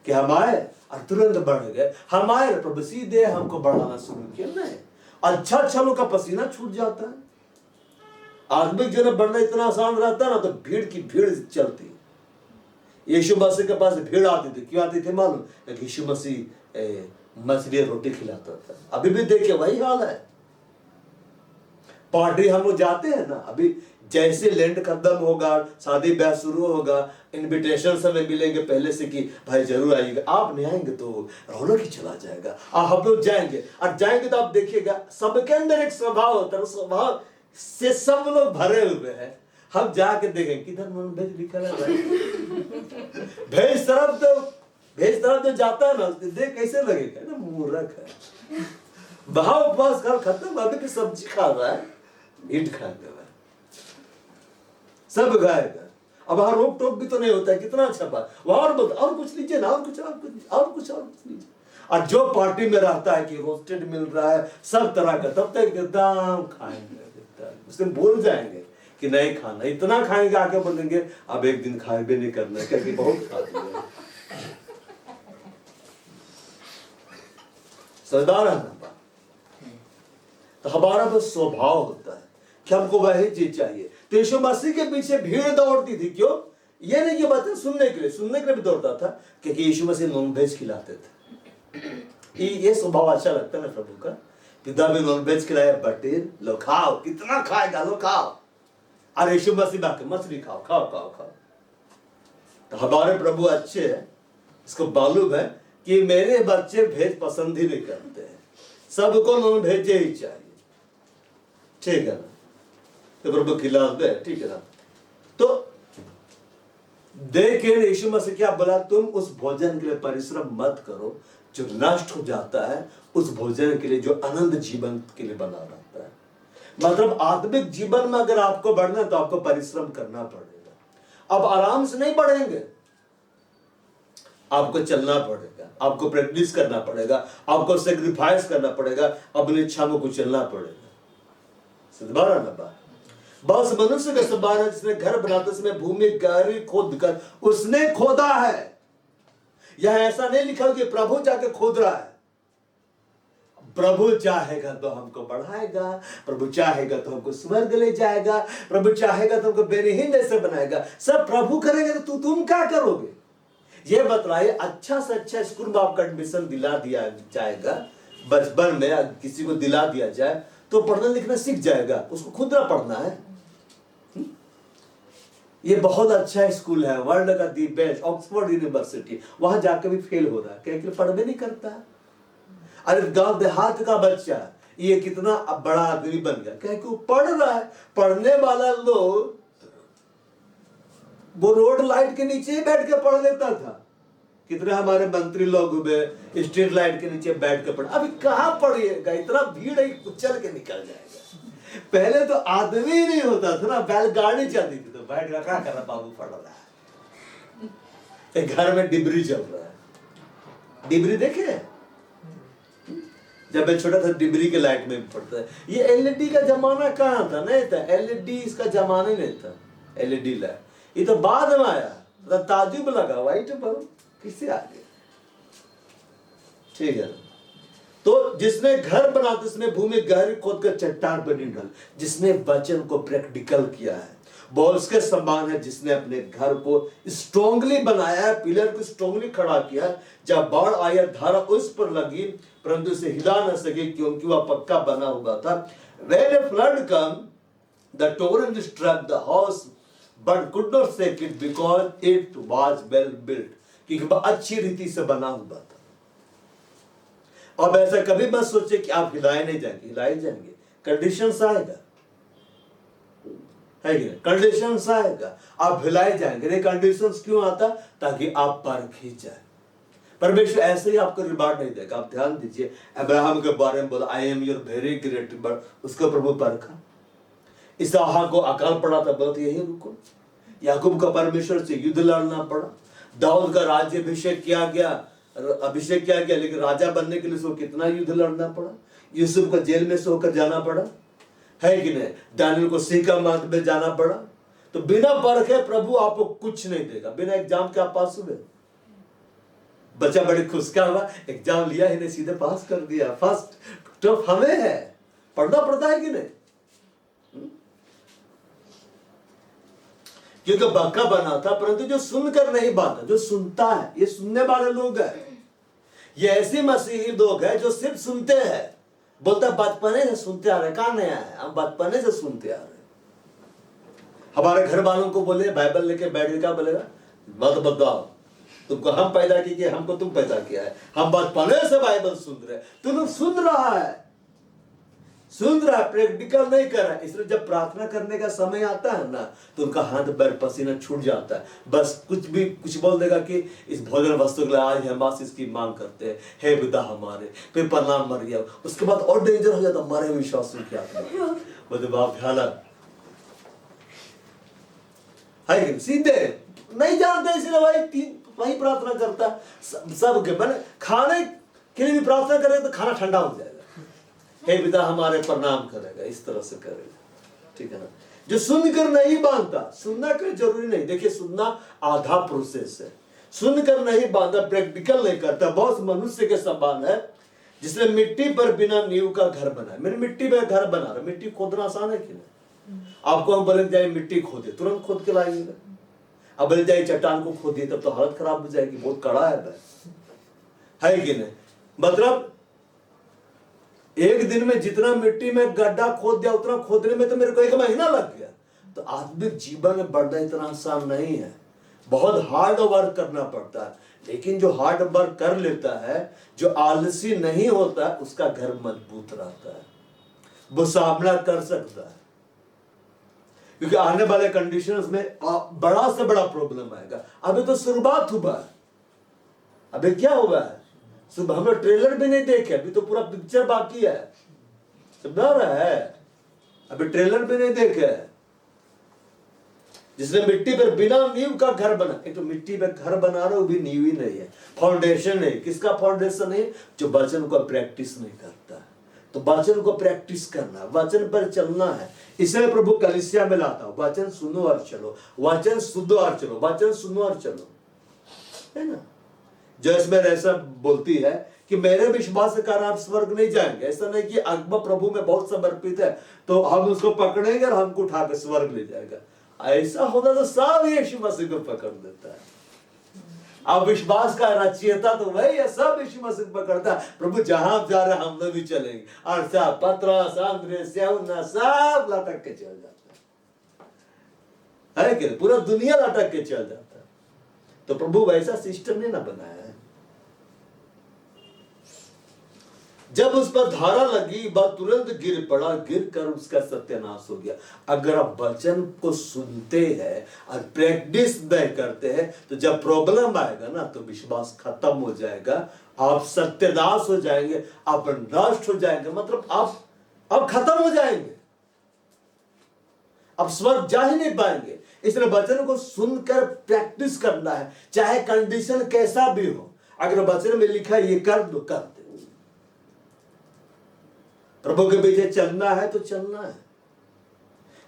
कि हम आए और तुरंत बढ़ गए। हम आए, प्रभु सीधे हमको बढ़ाना शुरू किया। नहीं, अच्छा अच्छा लोग का पसीना छूट जाता है। आधुनिक जीवन बढ़ना इतना आसान रहता है ना, तो भीड़ की भीड़ चलती। यीशु मसीह के पास भीड़ आती थी, क्यों आती थी मालूम? यीशु मसीह मछली रोटी खिलाता था। अभी भी देखिए वही हाल है। पार्टी हम लोग जाते हैं ना, अभी जैसे लैंड खत्म होगा, शादी ब्याह शुरू होगा, इनविटेशन समय मिलेंगे पहले से कि भाई जरूर आइएगा। आप नहीं आएंगे तो रौनक ही चला जाएगा। हम लोग जाएंगे, और जाएंगे तो आप देखिएगा सबके अंदर एक स्वभाव होता है, स्वभाव से सब लोग भरे हुए हैं। हम जाके देखें किधर नॉन वेज लिखा है भाई। भेज तरफ तो जाता है ना, देख कैसे लगेगा ना, मूर्ख है। भाव उपवास कर खत्म, अभी की सब्जी खा रहा है, ईट खा रहा है, सब खाएगा। अब वहां रोक टोक भी तो नहीं होता है, कितना अच्छा बात। वहां और कुछ लीजिए ना, और कुछ लीजिए। और जो पार्टी में रहता है कि रोस्टेड मिल रहा है सब तरह का, तब तक एकदम खाएंगे, उससे बोल जाएंगे कि नहीं खाना, इतना खाएंगे आके बोलेंगे अब एक दिन खाए भी नहीं करना, क्योंकि बहुत खा दिया। समझदार है ना। तो हमारा बस स्वभाव होता है कि हमको वही चीज चाहिए। तो यीशु मसीह के पीछे भीड़ दौड़ती थी, क्यों? ये नहीं कि बातें सुनने के लिए भी दौड़ता था, क्योंकि यीशु मसीह नॉन वेज खिलाते थे। ये स्वभाव अच्छा लगता है ना प्रभु का। पिता भी नॉन वेज खिलाया, बटेर लो खाओ, कितना खाएगा लो खाओ। और यीशु मसीह बाकी मछली खाओ खाओ खाओ खाओ। तो हमारे प्रभु अच्छे हैं, इसको मालूम है कि मेरे बच्चे वेज पसंद ही नहीं करते हैं, सबको नॉन वेज ही चाहिए। ठीक है ना, तो प्रभु खिला दे, ठीक है ना। तो देखिए यीशु मसीह क्या बोला, तुम उस भोजन के लिए परिश्रम मत करो जो नष्ट हो जाता है, उस भोजन के लिए जो अनंत जीवन के लिए बना रहता है। मतलब आत्मिक जीवन में अगर आपको बढ़ना है तो आपको परिश्रम करना पड़ेगा। अब आराम से नहीं बढ़ेंगे, आपको चलना पड़ेगा, आपको प्रैक्टिस करना पड़ेगा, आपको सेक्रीफाइस करना पड़ेगा, अपनी इच्छाओं को चलना पड़ेगा। सिद्धारा ना बात। बस मनुष्य का समान है जिसने घर बनाते समय भूमि गहरी खोद कर उसने खोदा है। यह ऐसा नहीं लिखा कि प्रभु जाके खोद रहा है। प्रभु चाहेगा तो हमको बढ़ाएगा, प्रभु चाहेगा तो हमको स्वर्ग ले जाएगा, प्रभु चाहेगा तो हमको बेनीहीन जैसे बनाएगा। सब प्रभु करेगा तो तुम क्या करोगे? ये बतलाइए। अच्छा से अच्छा स्कूल में आपका एडमिशन दिला दिया जाएगा, बचपन में किसी को दिला दिया जाए तो पढ़ना लिखना सीख जाएगा, उसको खुद ना पढ़ना है। ये बहुत अच्छा स्कूल है, वर्ल्ड का दी बेस्ट, ऑक्सफोर्ड यूनिवर्सिटी, वहां जाकर भी फेल हो रहा है क्योंकि पढ़ भी नहीं करता। अरे गांव देहात का बच्चा ये कितना बड़ा आदमी बन गया क्योंकि वो पढ़ रहा है। पढ़ने वाला लोग वो रोड लाइट के नीचे ही बैठ के पढ़ लेता था। कितने हमारे मंत्री लोग हुए स्ट्रीट लाइट के नीचे बैठ के पढ़, अभी कहाँ पढ़िएगा, इतना भीड़ है कुचल के निकल जाएगा। पहले तो आदमी ही नहीं होता था ना, बैलगाड़ी चलती थी तो बैठ कर क्या कर रहा, बाबू पढ़ रहा है। घर में डिबरी चल रहा है। डिबरी देखे जब मैं छोटा था, डिबरी के लाइट में पड़ता है। ये एलईडी का जमाना कहाँ था? नहीं था एलईडी, इसका जमाना ही नहीं था एलईडी लाइट। ये तो बाद में आया, तो ताजुब लगा व्हाइट बल्ब किससे आ गया? ठीक है। तो जिसने घर बनाते उसने भूमि गहरी खोद कर चट्टान पर नहीं डाल, जिसने वचन को प्रैक्टिकल किया है वो उसके समान है जिसने अपने घर को स्ट्रांगली बनाया है, पिलर को स्ट्रांगली खड़ा किया। जब बाढ़ आई धारा उस पर लगी परंतु उसे हिला न सके क्योंकि वह पक्का बना हुआ था। When a flood came, the torrent struck the house but could not shake it because it was well built, क्योंकि अच्छी रीति से बना हुआ था। अब ऐसा कभी मत सोचे कि आप हिलाए नहीं जाएंगे, हिलाए जाएंगे, कंडीशंस आएगा, है कि नहीं? कंडीशंस आएगा, आप हिलाए जाएंगे। ये कंडीशंस क्यों आता? ताकि आप परखे जाए। परमेश्वर ऐसे ही आपको रिवार्ड नहीं देगा। आप ध्यान दीजिए, अब्राहम के बारे में बोला I am your very great, उसको प्रभु परखा। इसहाक को अकाल पड़ा था, बहुत यही रुको। याकूब का परमेश्वर से युद्ध लड़ना पड़ा। दाऊद का राज्याभिषेक किया गया अभिषेक क्या किया, लेकिन राजा बनने के लिए उसको कितना युद्ध लड़ना पड़ा। यूसुफ को जेल में से होकर जाना पड़ा, है कि नहीं। दानियल को सिंह का मार्ग में जाना पड़ा। तो बिना परखे प्रभु आपको कुछ नहीं देगा। बिना एग्जाम के आप पास हुए। बच्चा बड़े खुश क्या हुआ, एग्जाम लिया ही नहीं, सीधे पास कर दिया, फर्स्ट। तो हमें है, पढ़ना पड़ता है कि नहीं। क्योंकि बक्का बना था, परंतु जो सुनकर नहीं बात, जो सुनता है, ये सुनने वाले लोग हैं। ये ऐसे मसीही लोग हैं जो सिर्फ सुनते हैं। बोलता बचपने से सुनते आ रहे, कहां नया है, हम बचपने से सुनते आ रहे। हमारे घर वालों को बोले बाइबल लेके बैठ, क्या बोलेगा, मत बताओ, तुमको हम पैदा किए, हमको तुम पैदा किया है, हम बचपने से बाइबल सुन रहे। तुम सुन रहा है, प्रैक्टिकल नहीं कर रहा है। इसलिए जब प्रार्थना करने का समय आता है ना, तो उनका हाथ पैर पसीना छूट जाता है। बस कुछ बोल देगा कि इस भोजन वस्तु के लिए आज हम बस इसकी मांग करते हैं, हे पिता हमारे, फिर प्रणाम मर गया। उसके बाद और डेंजर हो जाता, मरे विश्वास क्या बोलते बाप ध्यान है, सीधे नहीं जानते, इसलिए वही प्रार्थना करता। सबके मैंने खाने के लिए भी प्रार्थना करेगा तो खाना ठंडा हो जाएगा, हे पिता हमारे प्रणाम करेगा, इस तरह से करेगा, ठीक है ना। जो सुनकर नहीं बांधता, सुनना कोई जरूरी नहीं। देखिए सुनना आधा प्रोसेस है, सुनकर नहीं बांधा, प्रैक्टिकल नहीं करता। बहुत मनुष्य के समान है जिसने मिट्टी पर बिना नींव का घर बनाया। मैंने मिट्टी में घर बना रहा, मिट्टी खोदना आसान है कि नहीं। आपको हम बोले जाए मिट्टी खोदे, तुरंत खोद के लाएंगे। अब बोले जाए चट्टान को खोदिए, तब तो हालत खराब हो जाएगी, बहुत कड़ा है कि नहीं। मतलब एक दिन में जितना मिट्टी में गड्ढा खोद दिया, उतना खोदने में तो मेरे को 1 महीना लग गया। तो आत्मिक जीवन में बढ़ना इतना आसान नहीं है, बहुत हार्ड वर्क करना पड़ता है। लेकिन जो हार्ड वर्क कर लेता है, जो आलसी नहीं होता, उसका घर मजबूत रहता है, वो सामना कर सकता है। क्योंकि आने वाले कंडीशंस में बड़ा से बड़ा प्रॉब्लम आएगा। अभी तो शुरुआत हुआ है, अभी क्या हुआ है, सुबह हम लोग ट्रेलर भी नहीं देखे, अभी तो पूरा पिक्चर बाकी है, समझ रहा है, अभी ट्रेलर भी नहीं देखे। जिसने मिट्टी पर बिना नींव का घर बना, एक तो मिट्टी पर घर बना रहे हो, भी नींव ही नहीं है, फाउंडेशन नहीं। किसका फाउंडेशन है, जो वचन को प्रैक्टिस नहीं करता है। तो वचन को प्रैक्टिस करना, वचन पर चलना है। इसलिए प्रभु कलीसिया में लाता हूं, वचन सुनो और चलो, वचन सुनो और चलो, वचन सुनो और चलो, है ना। जो इसमें ऐसा बोलती है कि मेरे विश्वास के कारण आप स्वर्ग नहीं जाएंगे। ऐसा नहीं कि अकबर प्रभु में बहुत समर्पित है तो हम उसको पकड़ेंगे और हमको उठा के स्वर्ग ले जाएगा। ऐसा होता तो सब यीशु मसीह को पकड़ देता है। अब विश्वास का रचयिता तो वही है, सब यीशु मसीह पकड़ता है। प्रभु जहां जा रहे हम लोग भी चलेंगे, और सब पतरस अंद्रेस यूहन्ना सब लटक के चल जाता है कि पूरा दुनिया लटक के चल जाता है। तो प्रभु वैसा सिस्टम नहीं ना बनाया है। जब उस पर धारा लगी, वह तुरंत गिर पड़ा, गिर कर उसका सत्यानाश हो गया। अगर आप वचन को सुनते हैं और प्रैक्टिस नहीं करते हैं, तो जब प्रॉब्लम आएगा ना, तो विश्वास खत्म हो जाएगा, आप सत्यानाश हो जाएंगे, आप नष्ट हो जाएंगे, मतलब आप खत्म हो जाएंगे, आप स्वर्ग जा ही नहीं पाएंगे। इसलिए वचन को सुनकर प्रैक्टिस करना है, चाहे कंडीशन कैसा भी हो। अगर वचन में लिखा है ये कर दो, कर दे। प्रभु के पीछे चलना है तो चलना है।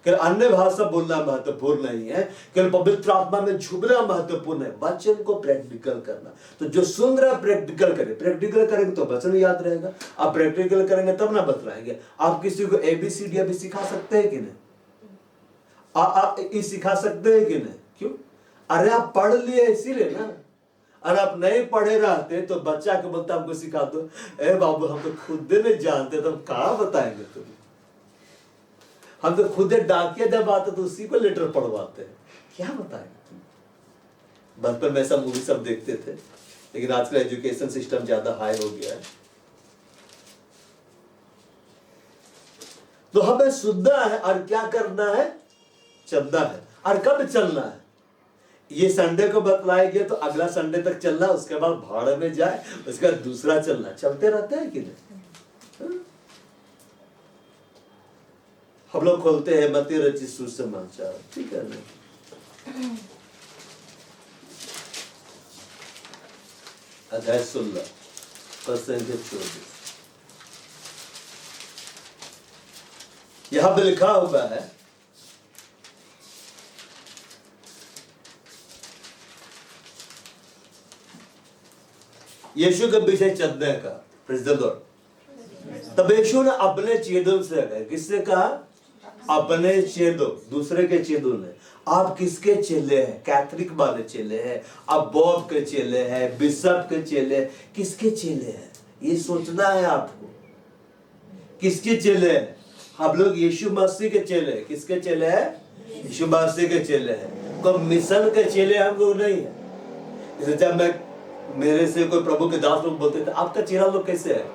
केवल अन्य भाषा बोलना महत्वपूर्ण नहीं है, केवल पवित्र आत्मा में झुकना महत्वपूर्ण है, वचन को प्रैक्टिकल करना। तो जो सुन रहा है प्रैक्टिकल करे, प्रैक्टिकल करेंगे तो वचन याद रहेगा। आप प्रैक्टिकल करेंगे तब ना बतलाएंगे। आप किसी को ABCD अभी सिखा सकते हैं कि नहीं? आप सिखा सकते हैं कि नहीं? क्यों? अरे आप पढ़ लिए इसीलिए ना। और आप नहीं पढ़े रहते तो बच्चा को बोलता हमको सिखा दो, ए बाबू हम तो खुद नहीं जानते, तो हम कहाँ बताएंगे तुम्हें। हम तो खुद डाकिया जब आते तो उसी को लेटर पढ़वाते हैं, क्या बताएंगे तुम्हें। बचपन में ऐसा मूवी सब देखते थे, लेकिन आजकल एजुकेशन सिस्टम ज्यादा हाई हो गया है। तो हमें सुनना है और क्या करना है, चलना है। और कब चलना है, ये संडे को बतलाया गया तो अगला संडे तक चलना, उसके बाद भाड़े में जाए, उसके बाद दूसरा चलना। चलते रहते हैं कि नहीं। हम लोग खोलते हैं मत्ती रचित सुसमाचार, ठीक है ना। अध्याय 16 पद संख्या 24। यहां पे लिखा हुआ है, यीशु के पीछे चलने का। Praise the Lord. तब यीशु ने अपने चेलों से कहा, किससे कहा? अपने चेलों, दूसरे के चेलों ने। आप किसके चेले हैं? कैथोलिक वाले चेले हैं, आप बॉब के चेले हैं, बिशप के चेले, किसके चेले हैं? ये सोचना है आपको, किसके चेले हैं? हम लोग यीशु मसीह के चेले हैं। किसके चेले हैं? यीशु मसीह के चेले हैं। तो मिशन के चेले हम लोग नहीं है। जैसे जब मेरे से कोई प्रभु के दास लोग बोलते थे, आपका चेला लोग कैसे है?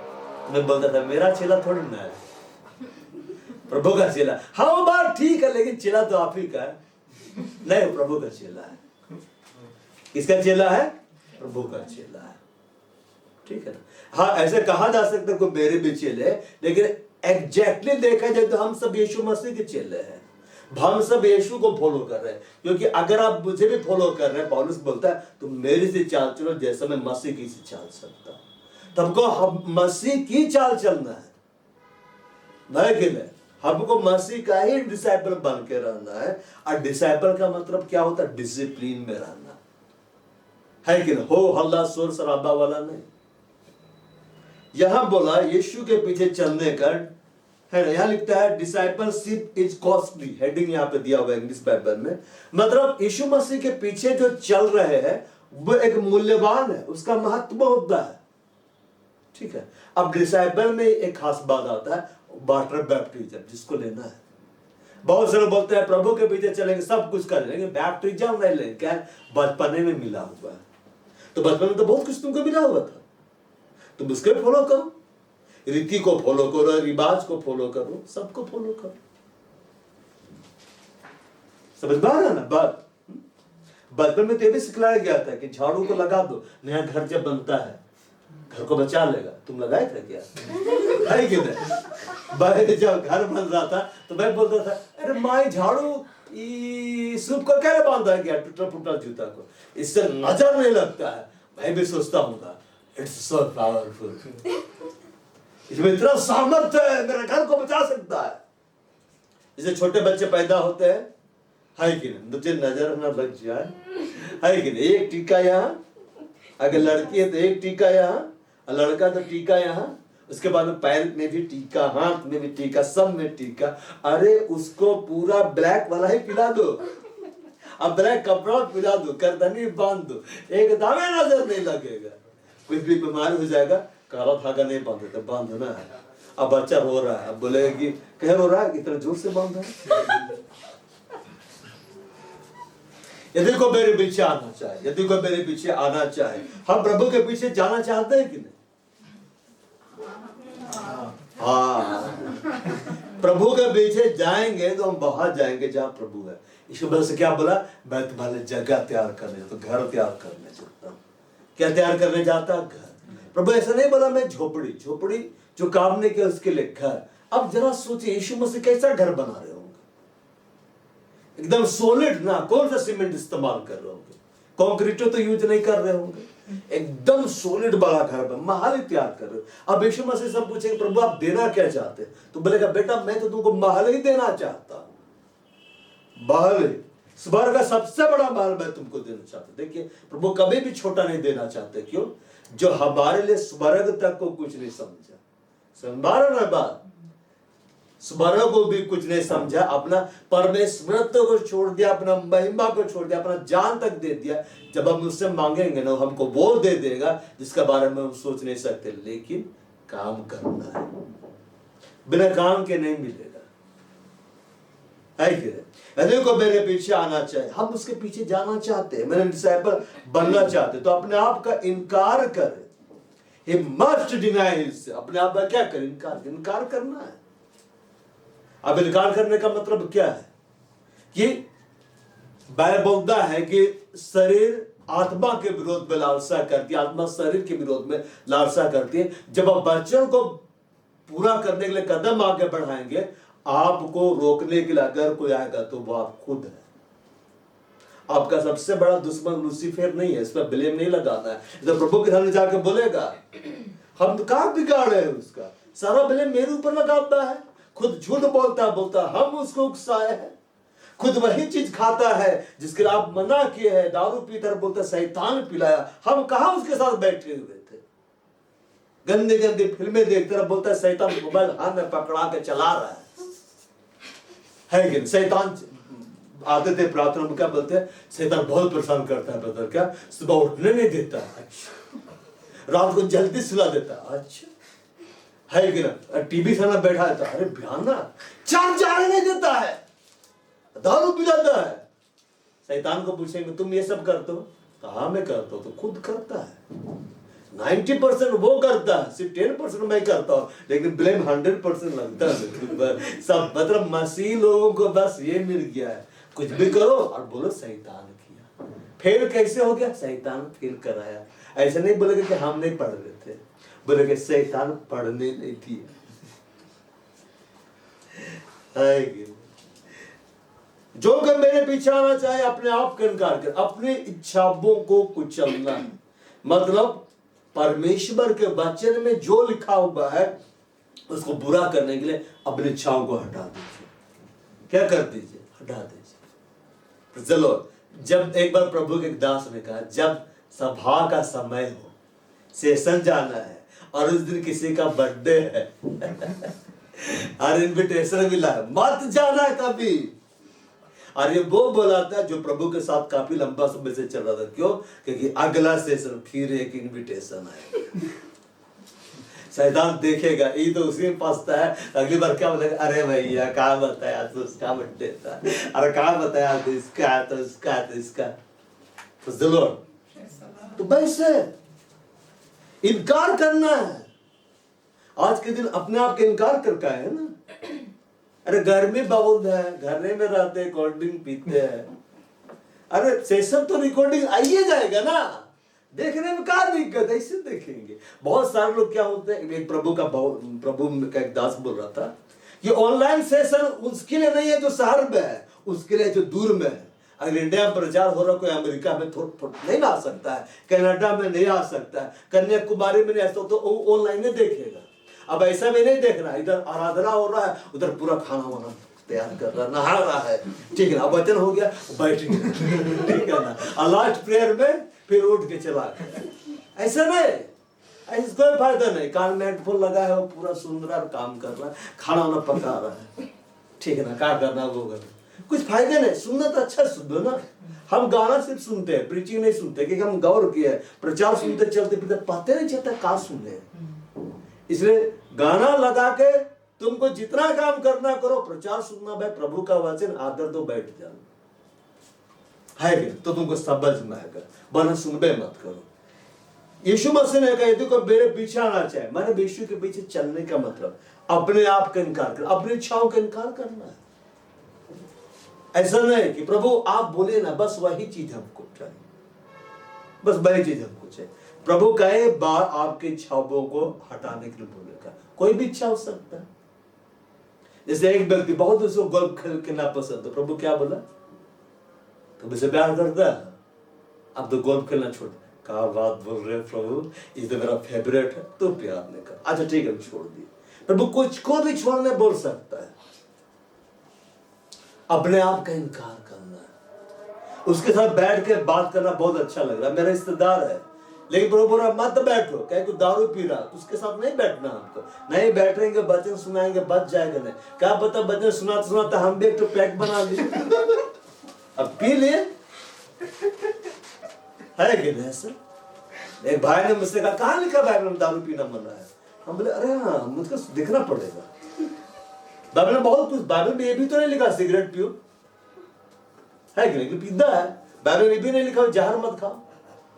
मैं बोलता था, मेरा चेला थोड़ी ना है, प्रभु का चेला। हाँ वो बात ठीक है, लेकिन चेला तो आप ही का है। नहीं, प्रभु का चेला है। किसका चेला है? प्रभु का चेला है। ठीक है ना? हाँ, ऐसे कहा जा सकता है कोई मेरे भी चेले, लेकिन एग्जैक्टली देखा जाए तो हम सब यीशु मसीह के चेले हैं। हम सब यीशु को फॉलो कर रहे हैं, क्योंकि अगर आप मुझे भी फॉलो कर रहे हैं, पौलुस बोलता है, तो मेरे से चाल चलो जैसा मैं मसीह की से चाल सकता हूं। तुमको हम मसीह की चाल चलना है, नहीं कि नहीं? हमको मसीह का ही डिसाइपल बन के रहना है। और डिसाइपल का मतलब क्या होता है? डिसिप्लिन में रहना है कि नहीं? हो हल्ला शोर शराबा वाला नहीं। यहां बोला यीशु के पीछे चलने का है ना, यहां लिखता है डिसाइपलशिप इज कॉस्टली, हेडिंग यहां पे दिया हुआ है इंग्लिश बाइबल में। मतलब यीशु मसीह के पीछे जो चल रहे हैं वो एक मूल्यवान है, उसका महत्व होता है। ठीक है। अब डिसाइपल में एक खास बात आता है, वाटर बैप्टिज्म, जिसको लेना है। बहुत सारे बोलते हैं प्रभु के पीछे चलेंगे, सब कुछ कर लेंगे, बैप्टिज्म नहीं लेंगे। क्या? बचपने में मिला हुआ है। तो बचपन में तो बहुत कुछ तुमको मिला हुआ था, तुम उसके फॉलो करो, रीति को फॉलो करो, रिवाज को फॉलो करो, सबको फॉलो करो। समझ में आ रहा ना बात? बचपन में तो ये भी सिखलाया गया था कि झाड़ू को लगा दो, नया घर जब बनता है घर को बचा लेगा। तुम लगाए थे क्या? है कि नहीं? जब घर बन रहा था तो मैं बोलता था, अरे माई झाड़ू सूप को क्या बांधा है क्या, टूटा फूटा जूता को, इससे नजर नहीं लगता है। मैं भी सोचता हूँ इट्स सो पावरफुल, इसमें इतना सामर्थ्य है, मेरे घर को बचा सकता है। जैसे छोटे बच्चे पैदा होते हैं, है कि नहीं? मुझे नजर ना लग जाए, है कि नहीं? एक टीका यहाँ, अगर लड़की है तो एक टीका यहाँ, लड़का तो टीका यहाँ, उसके बाद में पैर में भी टीका, हाथ में भी टीका, सब में टीका। अरे उसको पूरा ब्लैक वाला ही पिला दो, अब ब्लैक कपड़ा पिला दो, करदनी बांध दो, एकदम नजर नहीं लगेगा। कुछ भी बीमारी हो जाएगा, काला धागा नहीं बांधते, बांधना है। अब बच्चा रो रहा है, अब बोलेगा कि कह रो रहा है, इतना जोर से बांधा है। यदि को मेरे पीछे आना चाहे, यदि को मेरे पीछे आना चाहे, हम प्रभु के पीछे जाना चाहते हैं कि नहीं? हाँ, प्रभु के पीछे जाएंगे तो हम वहां जाएंगे जहां प्रभु है। इस वजह से क्या बोला? मैं तुम्हारे जगह तैयार करने जाता हूं, घर तैयार करने जाता हूं। क्या तैयार करने जाता? घर। प्रभु ऐसा नहीं बोला मैं झोपड़ी, झोपड़ी जो काम नहीं किया उसके लिए घर। अब जरा सोचिए यीशु मसीह कैसा घर बना रहे होंगे, एकदम सॉलिड ना, कौन सा सीमेंट इस्तेमाल कर रहे होंगे, कंक्रीट तो यूज नहीं कर रहे होंगे, एकदम सॉलिड बड़ा घर, महल तैयार कर रहे हो। अब यीशु मसीह से पूछेंगे प्रभु आप देना क्या चाहते हैं, तो बोलेगा बेटा मैं तो तुमको महल ही देना चाहता हूं, महल, स्वर्ग का सबसे बड़ा महल मैं तुमको देना चाहता हूं। देखिए प्रभु कभी भी छोटा नहीं देना चाहते। क्यों? जो हमारे लिए स्वर्ग तक को कुछ नहीं समझा, समझा ना बात, स्वर्ग को भी कुछ नहीं समझा, अपना परमेश्वरत्व को छोड़ दिया, अपना महिमा को छोड़ दिया, अपना जान तक दे दिया। जब हम उससे मांगेंगे ना, हमको वो दे देगा जिसके बारे में हम सोच नहीं सकते। लेकिन काम करना है, बिना काम के नहीं मिलेगा, है कि नहीं? यदि को मेरे पीछे आना चाहे, हम उसके पीछे जाना चाहते हैं, मेरे डिसाइपल बनना चाहते, तो अपने आप का इनकार करें। He must deny himself, अपने आप का क्या करें? इनकार करना है। अब इनकार करने का मतलब क्या है? कि बाइबल बोलता है कि शरीर आत्मा के विरोध में लालसा करती है, आत्मा शरीर के विरोध में लालसा करती है। जब आप वचन को पूरा करने के लिए कदम आगे बढ़ाएंगे, आपको रोकने के लिए अगर कोई आएगा तो वो आप खुद है। आपका सबसे बड़ा दुश्मन लूसीफर नहीं है, इस पर ब्लेम नहीं लगाना है। तो प्रभु के सामने जाके बोलेगा हम तो कहाँ बिगाड़ रहे हैं, उसका सारा ब्लेम मेरे ऊपर लगाता है, खुद झूठ बोलता हम उसको उकसाए हैं, खुद वही चीज खाता है जिसके लिए आप मना किए हैं, दारू पीकर बोलता शैतान पिलाया, हम कहाँ उसके साथ बैठे हुए थे, गंदे गंदे फिल्में देखते रहे, बोलता है शैतान मोबाइल हाथ में पकड़ा के चला रहा है कि शैतान आते थे प्रार्थना में, क्या बोलते हैं, शैतान बहुत परेशान करता है ब्रदर, क्या सुबह उठने नहीं देता, अच्छा, रात को जल्दी सुला देता, अच्छा है कि ना, टीवी सामने बैठा रहता, अरे बयाना चार जाने नहीं देता है, दारू पिलाता है। शैतान को पूछेंगे तुम ये सब करते हो, कहा मैं करता हूं, तो खुद करता है, 90% वो करता है, सिर्फ 10% मैं करता हूँ, लेकिन ब्लेम 100% लगता है सब। मतलब मसीह लोगों को बस ये मिल गया है, कुछ भी करो और बोलो शैतान किया, फेल कैसे हो गया, शैतान फेल कराया। ऐसा नहीं बोलेगा कि हम नहीं पढ़ रहे थे, बोलेगा शैतान पढ़ने नहीं थी। जो कि मेरे पीछे आना चाहे अपने आप का इनकार कर, अपने इच्छाओं को कुचलना, मतलब परमेश्वर के वचन में जो लिखा हुआ है उसको बुरा करने के लिए अपनी इच्छाओं को हटा दीजिए। क्या कर दीजिए, हटा दीजिए। चलो, जब एक बार प्रभु के दास ने कहा जब सभा का समय हो, सेशन जाना है और उस दिन किसी का बर्थडे है और इनविटेशन मिला है, मत जाना कभी। और ये वो बोला था जो प्रभु के साथ काफी लंबा समय से चल रहा था। क्यों? क्योंकि अगला सेशन फिर एक इनविटेशन है। शैतान देखेगा ये तो उसी में फंसता है, अगली बार क्या बोलेगा, अरे भैया कहा बताया तो उसका बर्थडे था, अरे कहा बताया तो इसका, तो इसका, तो इसका, तो जरूर। तो वैसे इनकार करना है। आज के दिन अपने आप के इनकार करता है ना। अरे गर्मी बहुत है, घर में रहते हैं, कोल्ड ड्रिंक पीते हैं, अरे सेशन तो रिकॉर्डिंग आइए जाएगा ना, देखने में क्या दिक्कत है, इससे देखेंगे। बहुत सारे लोग क्या होते हैं, एक प्रभु का एक दास बोल रहा था कि ऑनलाइन सेशन उसके लिए नहीं है जो शहर में है, उसके लिए जो दूर में है। अगर इंडिया में प्रचार हो रहा, कोई अमेरिका में नहीं आ सकता है, कनाडा में नहीं आ सकता है, कन्याकुमारी में नहीं आ सकता, तो ऑनलाइन ही देखेगा। अब ऐसा भी नहीं देखना, इधर आराधना हो रहा है, उधर पूरा खाना वाना तैयार कर रहा, नहा रहा है, ठीक है ना, वचन हो गया, बैठ गया, ठीक है ना, और लास्ट प्रेयर में फिर उठ के चला गया। ऐसा नहीं, ऐसा कोई फायदा नहीं। कान में हेडफोन लगा है, वो पूरा सुन रहा है, काम कर रहा है, खाना वाना पका रहा है, ठीक है ना, क्या करना वो करना, कुछ फायदे नहीं। सुनना तो अच्छा सुन दो ना। हम गाना सिर्फ सुनते हैं, प्रीचिंग नहीं सुनते, क्योंकि हम गौर किए प्रचार सुनते चलते फिरते पता नहीं चलता कहा सुन रहे। इसलिए गाना लगा के तुमको जितना काम करना करो, प्रचार सुनना भाई, प्रभु का वचन आदर तो बैठ जाओ, है कि तो तुमको समझ में आएगा, वरना सुनबे मत करो। यीशु मसीह ने कहा यदि कोई मेरे पीछे आना चाहे, मैंने यीशु के पीछे चलने का मतलब अपने आप का इनकार कर, अपनी इच्छाओं का इनकार करना है। ऐसा नहीं कि प्रभु आप बोले ना, बस वही चीज हमको चाहिए, बस वही चीज हमको चाहिए। प्रभु कई बार आपकी इच्छाओं को हटाने के लिए बोलेगा, कोई भी इच्छा हो सकता है। जैसे एक व्यक्ति बहुत उसको गोल्फ खेलना पसंद है, प्रभु क्या बोला, तुम इसे प्यार करता है, अब तो गोल्फ खेलना छोड़। क्या बात बोल रहे प्रभु, ये तो मेरा फेवरेट है, तो प्यार नहीं कर, अच्छा ठीक है छोड़ दिए। प्रभु कुछ को भी छोड़ने बोल सकता है, अपने आप का इनकार करना है। उसके साथ बैठ के बात करना बहुत अच्छा लग रहा है, मेरा रिश्तेदार है, लेकिन प्रभु बोला मत बैठो, क्या तू दारू पी रहा, तो उसके साथ नहीं बैठना हमको, नहीं बैठेंगे, वचन सुनाएंगे, बच जाएगा नहीं। क्या पता वचन सुनाते सुनाते हम भी एक तो पैक बना लिए, अब पी लिए, है कि नहीं सर। एक भाई ने मुझसे कहा कहाँ लिखा बाइबल में दारू पीना मना है, हम बोले अरे हाँ मुझको देखना पड़ेगा, बाइबल में बहुत कुछ, बाइबल में ये भी तो नहीं लिखा सिगरेट पियो, है कि नहीं, पीता है, बाइबल में भी नहीं लिखा जहर मत खाओ,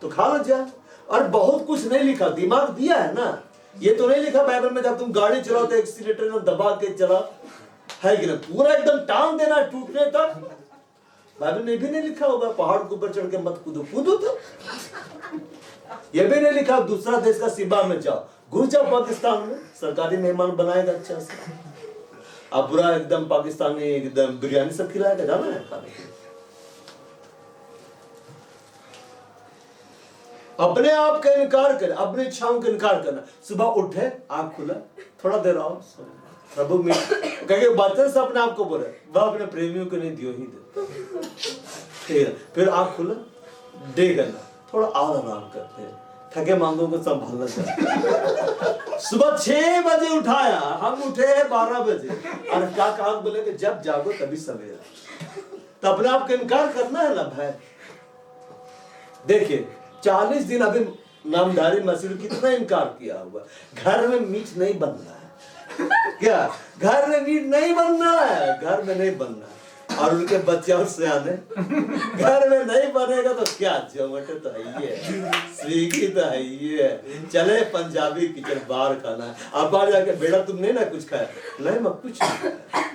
तो खा लो जहर, और बहुत कुछ नहीं लिखा, दिमाग दिया है ना। ये तो नहीं लिखा बाइबल में जब तुम गाड़ी चलाओ तो एक्सीलेटर में दबा के चला, है कि नहीं, पूरा एकदम टांग देना टूटने तक, बाइबल में भी नहीं लिखा होगा पहाड़ के ऊपर चढ़ के मत कूदो, कूदो तो। ये भी नहीं लिखा दूसरा देश का सीमा में जाओ, घुस जाओ पाकिस्तान में, सरकारी मेहमान बनाएगा अच्छा से, अब पूरा एकदम पाकिस्तानी एकदम बिरयानी सब खिलाएगा, जाना है खाने के। अपने आप का इनकार कर, अपनी इच्छाओं का इनकार करना। सुबह उठे, आंख खुला, थोड़ा देर आओ, प्रभु में कहे वचन से अपने आप को बोले, वह अपने प्रेमियों को नहीं दियो ही दे। फिर आंख खुला, डे करना, थोड़ा और आराम करते हैं, थके मांगों को संभालना चाहिए। सुबह 6 बजे उठाया, हम उठे 12 बजे, और क्या कहा बोले कि जब जागो तभी सवेरा। तो अपने आप का इनकार करना है ना भाई। देखिए 40 दिन अभी नामधारी मसीह कितना इनकार किया हुआ। घर में मीट नहीं बन रहा है, क्या घर में मीट नहीं बन रहा है, घर में नहीं बन रहा है। और उनके बच्चे और सियाने, घर में नहीं बनेगा तो क्या, जोमेटो तो है ही है, स्विगी तो है ही है, चले पंजाबी किचन बाहर खाना है। अब बाहर जाके बेटा तुमने ना कुछ खाया, नहीं मैं कुछ नहीं खाया।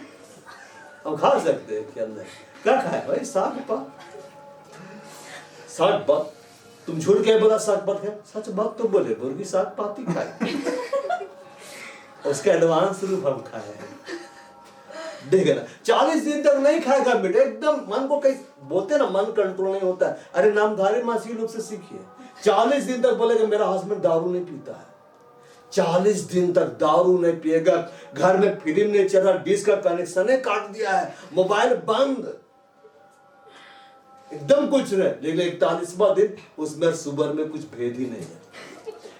हम खा सकते हैं क्या? नहीं, क्या खाया भाई? साग पात, साग पात। तुम झूठ के बोला साग पात है, सच बात तो बोले, मुर्गी साग पात ही खाए, उसका एडवांस रूप हम खाए। देख ना 40 दिन तक नहीं खाएगा बेटा, एकदम मन को कहीं बोलते ना, मन कंट्रोल नहीं होता है। अरे नामधारी मसीह लोग से सीखिए, 40 दिन तक बोलेगा मेरा हस्बैंड दारू नहीं पीता है, 40 दिन तक दारू नहीं पिएगा, घर में फिल्म नहीं चल रहा, डिश का कनेक्शन है काट दिया है, मोबाइल बंद, एकदम कुछ रहे। लेकिन 41वां दिन उसमें सुबह में कुछ भेद ही नहीं है,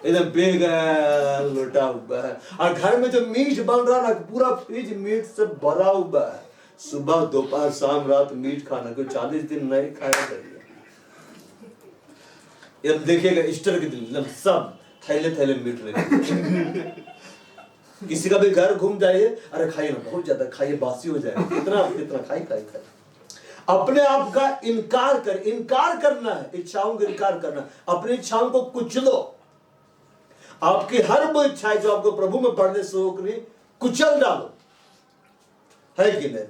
एकदम बेगैर लौटा हुआ है। और घर में जो मीट बन रहा ना, पूरा फ्रिज मीट से भरा हुआ है, सुबह दोपहर शाम रात मीट खाना, कोई 40 दिन नहीं खाया करिए। ये देखिएगा ईस्टर के दिन सब थैले थैले मीट रहे। किसी का भी घर घूम जाइए, अरे खाइए ना, बहुत ज्यादा खाइए, बासी हो जाएगा, कितना कितना खाई खाई खाई। अपने आप का इनकार कर, इनकार करना है, इच्छाओं का इनकार करना, अपनी इच्छाओं को कुचलो। आपकी हर वो इच्छाएं जो आपको प्रभु में बढ़ने से रोक रही, कुचल डालो, है कि नहीं?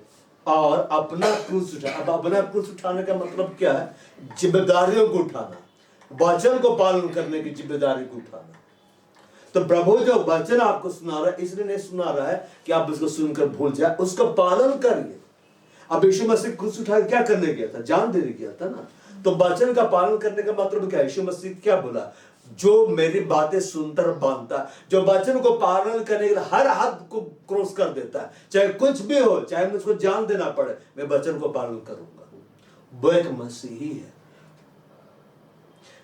और अपना क्रूस उठा। अब अपना क्रूस उठाने का मतलब क्या है? जिम्मेदारियों को उठाना, वचन को पालन करने की जिम्मेदारी को उठाना। तो प्रभु जो वचन आपको सुना रहा है, इसलिए नहीं सुना रहा है कि आप उसको सुनकर भूल जाए, उसका पालन करिए। अब यीशु मसीह क्रूस उठा क्या करने गया था? जान देने गया था ना। तो वचन का पालन करने का मतलब क्या? यीशु मसीह क्या बोला? जो मेरी बातें सुनकर बांधता, जो वचन को पालन करने के लिए हर हद को क्रॉस कर देता है, चाहे कुछ भी हो, चाहे मुझको जान देना पड़े, मैं वचन को पालन करूंगा, वो एक मसीही है।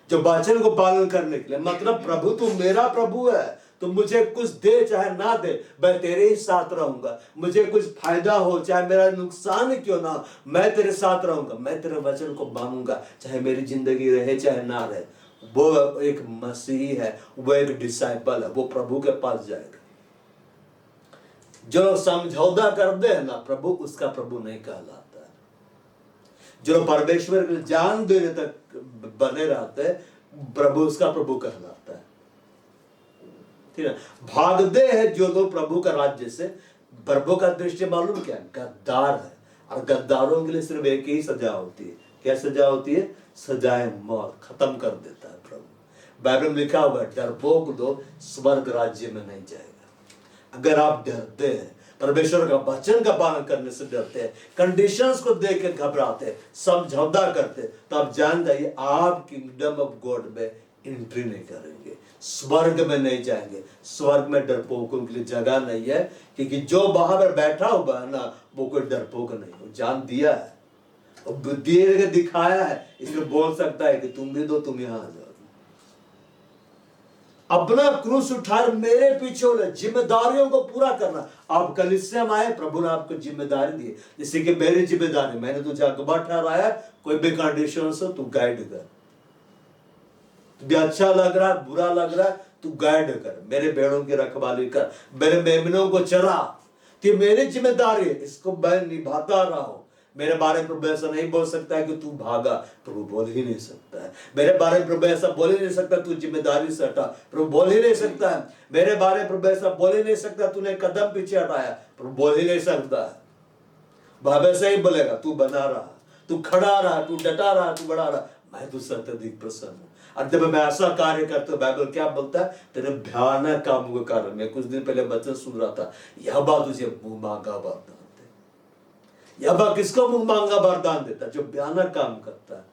जो वचन को पालन करने के लिए मतलब, प्रभु तू मेरा प्रभु है, तो मुझे कुछ दे चाहे ना दे, मैं तेरे ही साथ रहूंगा। मुझे कुछ फायदा हो चाहे मेरा नुकसान क्यों ना हो, मैं तेरे साथ रहूंगा, मैं तेरे वचन को मानूंगा, चाहे मेरी जिंदगी रहे चाहे ना रहे। वो एक मसीही है, वो एक डिसाइपल है, वो प्रभु के पास जाएगा। जो समझौता कर दे ना प्रभु, उसका प्रभु नहीं कहलाता है। जो परमेश्वर के जान देने तक बने रहते हैं, प्रभु उसका प्रभु कहलाता है। ठीक है? भागते हैं जो लोग प्रभु का राज्य से, प्रभु का दृष्टि मालूम क्या? गद्दार है। और गद्दारों के लिए सिर्फ एक ही सजा होती है। क्या सजा होती है? सजाए मौत, खत्म कर देता है प्रभु। बाइबल में लिखा हुआ है, डरपोक दो स्वर्ग राज्य में नहीं जाएगा। अगर आप डरते हैं, परमेश्वर का वचन का पालन करने से डरते हैं, कंडीशंस को देख के घबराते हैं, समझौता करते, तो आप जान जाइए आप किंगडम ऑफ गॉड में एंट्री नहीं करेंगे, स्वर्ग में नहीं जाएंगे। स्वर्ग में डरपोकों के लिए जगह नहीं है, क्योंकि जो वहां पर बैठा हुआ है ना, वो कोई डरपोक नहीं, वो जान दिया है, बुद्धि दिखाया है, इसलिए बोल सकता है कि तुम भी दो, तुम यहां आ जाओ। अपना क्रूस उठाकर मेरे पीछे हो, जिम्मेदारियों को पूरा करना। आप कलीसिया में आए, प्रभु ने आपको जिम्मेदारी दी, जैसे कि मेरी जिम्मेदारी, मैंने तुझे अगुवा ठहराया, कोई भी कंडीशन हो तू गाइड कर, तुझे अच्छा लग रहा है बुरा लग रहा है, तू गाइड कर, मेरे भेड़ों की रखवाली कर, मेरे मेमनों को चरा, तो मेरी जिम्मेदारी है, इसको मैं निभाता रहा हूं। मेरे बारे में प्रभु ऐसा नहीं बोल सकता है कि तू भागा, प्रभु बोल ही नहीं सकता है। मेरे बारे में प्रभु ऐसा बोल ही नहीं सकता तू जिम्मेदारी से हटा, प्रभु बोल ही नहीं सकता है। मेरे बारे में प्रभु ऐसा बोल ही नहीं सकता तूने कदम पीछे हटाया, प्रभु बोल ही नहीं सकता है। भाव ऐसा ही बोलेगा, तू बना रहा, तू खड़ा रहा, तू डटा रहा, तू बढ़ा रहा, मैं तुझसे अत्यधिक प्रसन्न हूं। और जब मैं ऐसा कार्य करता हूं, बाइबल क्या बोलता है? तेरे भयानक कामों के कारण, मैं कुछ दिन पहले वचन सुन रहा था, यह बात तुझे मुंह मांगा वरदान दे। यह बात किसको मुंह मांगा वरदान देता? जो भयानक काम करता है,